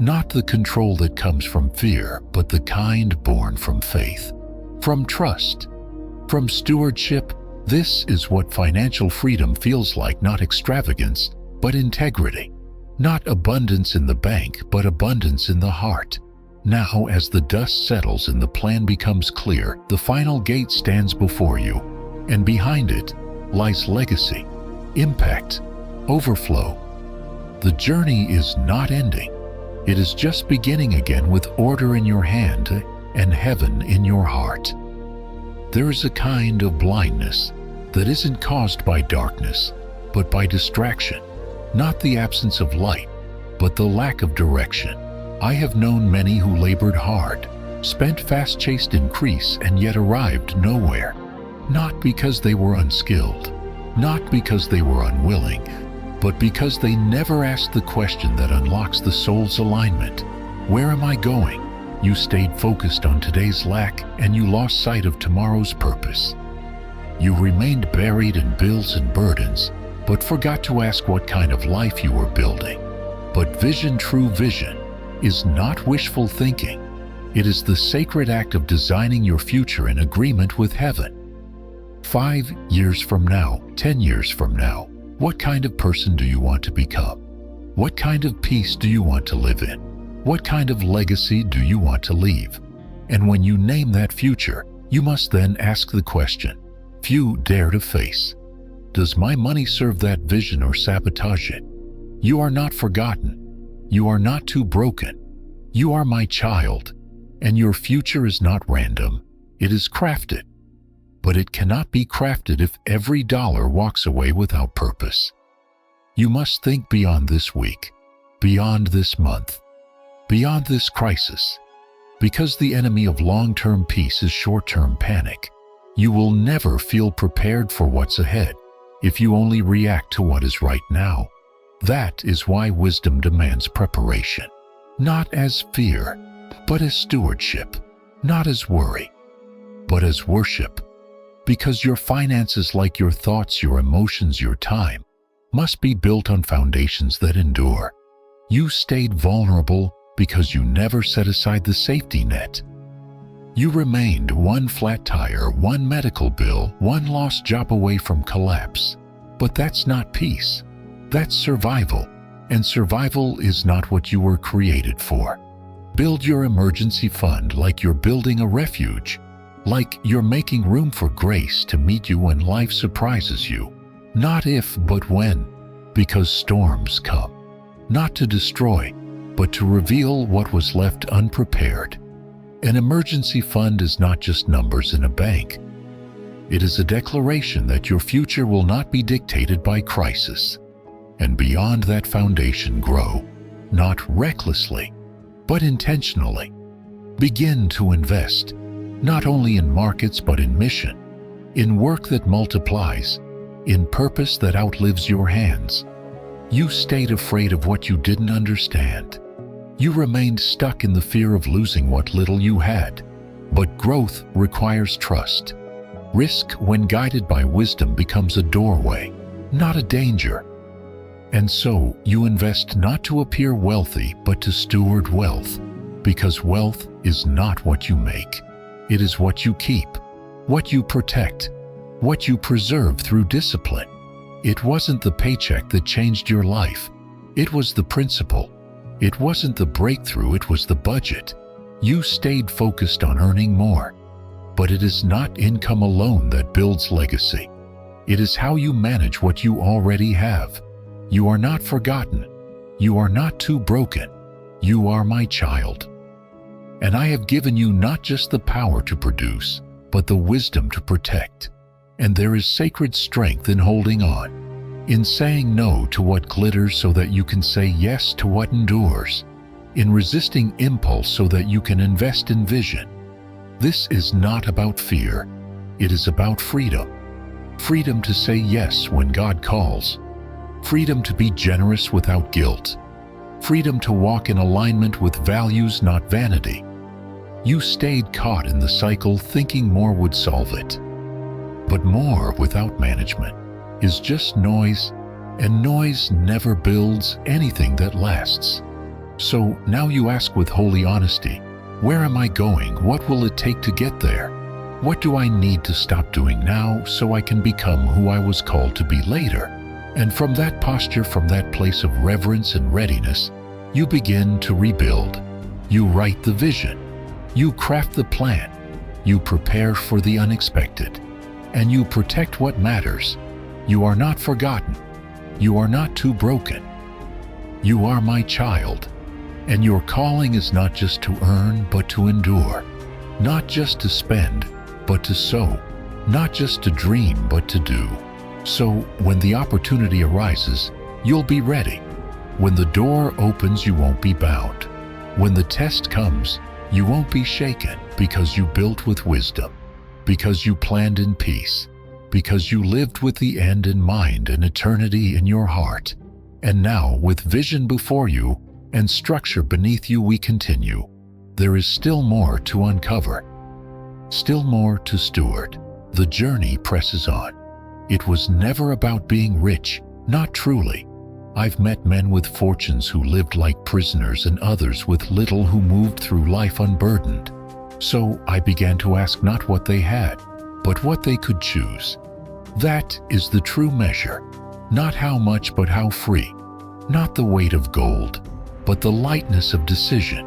Not the control that comes from fear, but the kind born from faith, from trust, from stewardship. This is what financial freedom feels like, not extravagance, but integrity. Not abundance in the bank, but abundance in the heart. Now, as the dust settles and the plan becomes clear, the final gate stands before you, and behind it lies legacy, impact, overflow. The journey is not ending. It is just beginning again, with order in your hand and heaven in your heart. There is a kind of blindness that isn't caused by darkness, but by distraction. Not the absence of light, but the lack of direction. I have known many who labored hard, spent fast-chased increase, and yet arrived nowhere. Not because they were unskilled, not because they were unwilling, but because they never asked the question that unlocks the soul's alignment. Where am I going? You stayed focused on today's lack, and you lost sight of tomorrow's purpose. You remained buried in bills and burdens, but forgot to ask what kind of life you were building. But vision, true vision, is not wishful thinking. It is the sacred act of designing your future in agreement with heaven. 5 years from now, 10 years from now, what kind of person do you want to become? What kind of peace do you want to live in? What kind of legacy do you want to leave? And when you name that future, you must then ask the question few dare to face. Does my money serve that vision or sabotage it? You are not forgotten. You are not too broken. You are my child, and your future is not random. It is crafted. But it cannot be crafted if every dollar walks away without purpose. You must think beyond this week, beyond this month, beyond this crisis. Because the enemy of long-term peace is short-term panic. You will never feel prepared for what's ahead if you only react to what is right now. That is why wisdom demands preparation, not as fear, but as stewardship, not as worry, but as worship. Because your finances, like your thoughts, your emotions, your time, must be built on foundations that endure. You stayed vulnerable because you never set aside the safety net. You remained one flat tire, one medical bill, one lost job away from collapse. But that's not peace. That's survival. And survival is not what you were created for. Build your emergency fund like you're building a refuge, like you're making room for grace to meet you when life surprises you. Not if, but when. Because storms come, not to destroy, but to reveal what was left unprepared. An emergency fund is not just numbers in a bank. It is a declaration that your future will not be dictated by crisis. And beyond that foundation, grow, not recklessly, but intentionally. Begin to invest, not only in markets but in mission, in work that multiplies, in purpose that outlives your hands. You stayed afraid of what you didn't understand. You remained stuck in the fear of losing what little you had. But growth requires trust. Risk, when guided by wisdom, becomes a doorway, not a danger. And so you invest not to appear wealthy, but to steward wealth. Because wealth is not what you make. It is what you keep, what you protect, what you preserve through discipline. It wasn't the paycheck that changed your life. It was the principle. It wasn't the breakthrough, it was the budget. You stayed focused on earning more. But it is not income alone that builds legacy. It is how you manage what you already have. You are not forgotten. You are not too broken. You are my child. And I have given you not just the power to produce, but the wisdom to protect. And there is sacred strength in holding on, in saying no to what glitters so that you can say yes to what endures, in resisting impulse so that you can invest in vision. This is not about fear. It is about freedom. freedom to say yes when God calls, freedom to be generous without guilt, freedom to walk in alignment with values, not vanity. You stayed caught in the cycle thinking more would solve it. But more without management is just noise, and noise never builds anything that lasts. So now you ask with holy honesty, where am I going? What will it take to get there? What do I need to stop doing now so I can become who I was called to be later? And from that posture, from that place of reverence and readiness, you begin to rebuild. You write the vision. You craft the plan. You prepare for the unexpected. And you protect what matters. You are not forgotten. You are not too broken. You are my child. And your calling is not just to earn, but to endure. Not just to spend, but to sow. Not just to dream, but to do. So when the opportunity arises, you'll be ready. When the door opens, you won't be bound. When the test comes, you won't be shaken, because you built with wisdom, because you planned in peace, because you lived with the end in mind and eternity in your heart. And now, with vision before you and structure beneath you, we continue. There is still more to uncover, still more to steward. The journey presses on. It was never about being rich, not truly. I've met men with fortunes who lived like prisoners and others with little who moved through life unburdened. So I began to ask not what they had, but what they could choose. That is the true measure. Not how much, but how free. Not the weight of gold, but the lightness of decision.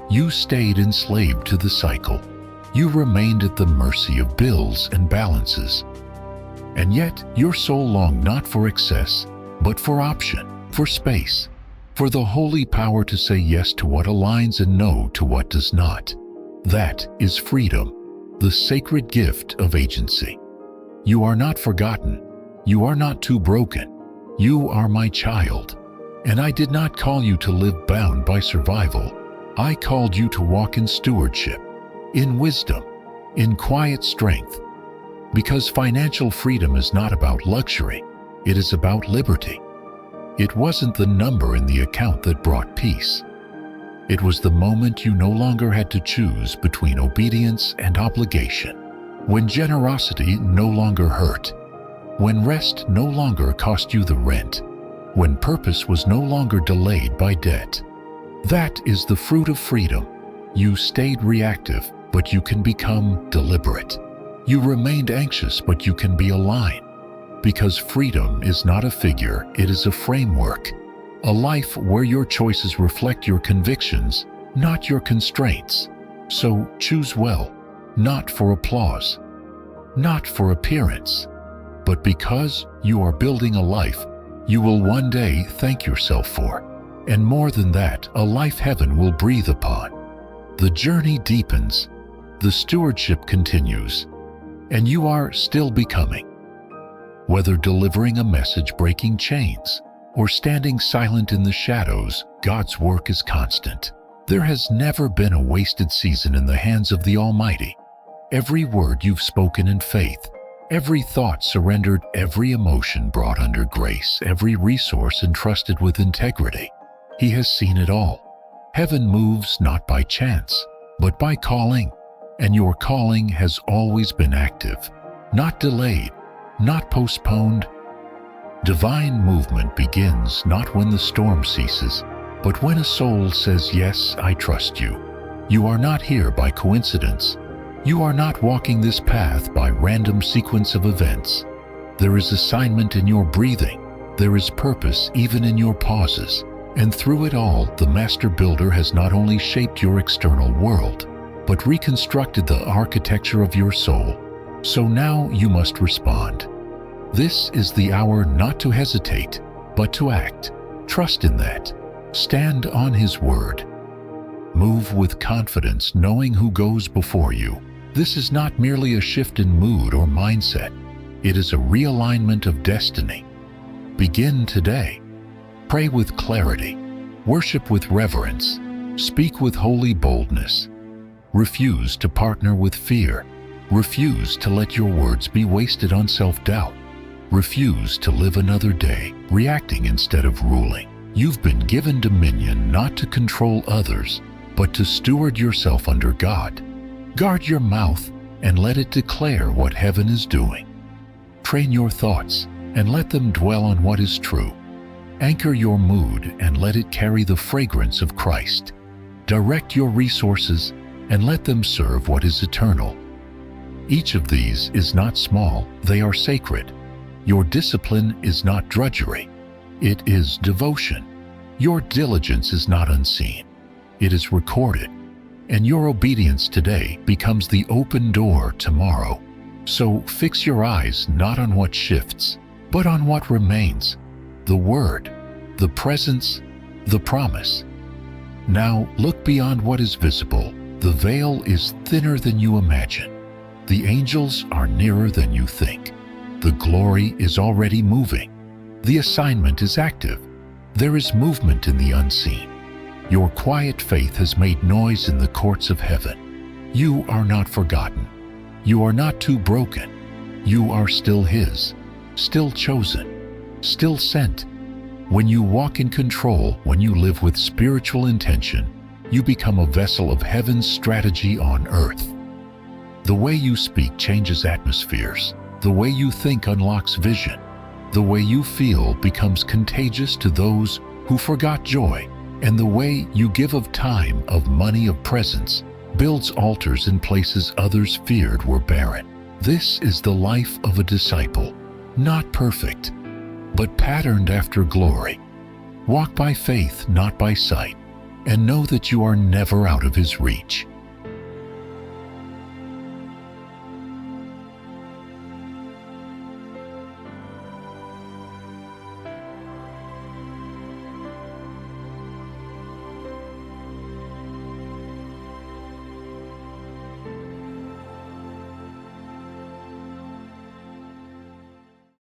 You stayed enslaved to the cycle. You remained at the mercy of bills and balances. And yet your soul longed not for excess, but for option, for space, for the holy power to say yes to what aligns and no to what does not. That is freedom, the sacred gift of agency. You are not forgotten. You are not too broken. You are my child. And I did not call you to live bound by survival. I called you to walk in stewardship, in wisdom, in quiet strength. Because financial freedom is not about luxury, it is about liberty. It wasn't the number in the account that brought peace. It was the moment you no longer had to choose between obedience and obligation. When generosity no longer hurt. When rest no longer cost you the rent. When purpose was no longer delayed by debt. That is the fruit of freedom. You stayed reactive, but you can become deliberate. You remained anxious, but you can be aligned. Because freedom is not a figure, it is a framework. A life where your choices reflect your convictions, not your constraints. So choose well, not for applause, not for appearance, but because you are building a life you will one day thank yourself for. And more than that, a life heaven will breathe upon. The journey deepens, the stewardship continues, and you are still becoming. Whether delivering a message, breaking chains, or standing silent in the shadows, God's work is constant. There has never been a wasted season in the hands of the Almighty. Every word you've spoken in faith, every thought surrendered, every emotion brought under grace, every resource entrusted with integrity. He has seen it all. Heaven moves not by chance, but by calling. And your calling has always been active, not delayed, not postponed. Divine movement begins not when the storm ceases, but when a soul says, "Yes, I trust you." You are not here by coincidence. You are not walking this path by random sequence of events. There is assignment in your breathing. There is purpose even in your pauses. And through it all, the Master Builder has not only shaped your external world, but reconstructed the architecture of your soul. So now you must respond. This is the hour not to hesitate, but to act. Trust in that. Stand on His word. Move with confidence, knowing who goes before you. This is not merely a shift in mood or mindset. It is a realignment of destiny. Begin today. Pray with clarity. Worship with reverence. Speak with holy boldness. Refuse to partner with fear. Refuse to let your words be wasted on self-doubt. Refuse to live another day reacting instead of ruling. You've been given dominion not to control others, but to steward yourself under God. Guard your mouth and let it declare what heaven is doing. Train your thoughts and let them dwell on what is true. Anchor your mood and let it carry the fragrance of Christ. Direct your resources and let them serve what is eternal. Each of these is not small, they are sacred. Your discipline is not drudgery, it is devotion. Your diligence is not unseen, it is recorded. And your obedience today becomes the open door tomorrow. So fix your eyes not on what shifts, but on what remains, the Word, the presence, the promise. Now look beyond what is visible. The veil is thinner than you imagine. The angels are nearer than you think. The glory is already moving. The assignment is active. There is movement in the unseen. Your quiet faith has made noise in the courts of heaven. You are not forgotten. You are not too broken. You are still His, still chosen, still sent. When you walk in control, when you live with spiritual intention, you become a vessel of heaven's strategy on earth. The way you speak changes atmospheres. The way you think unlocks vision. The way you feel becomes contagious to those who forgot joy. And the way you give of time, of money, of presence, builds altars in places others feared were barren. This is the life of a disciple, not perfect, but patterned after glory. Walk by faith, not by sight, and know that you are never out of His reach.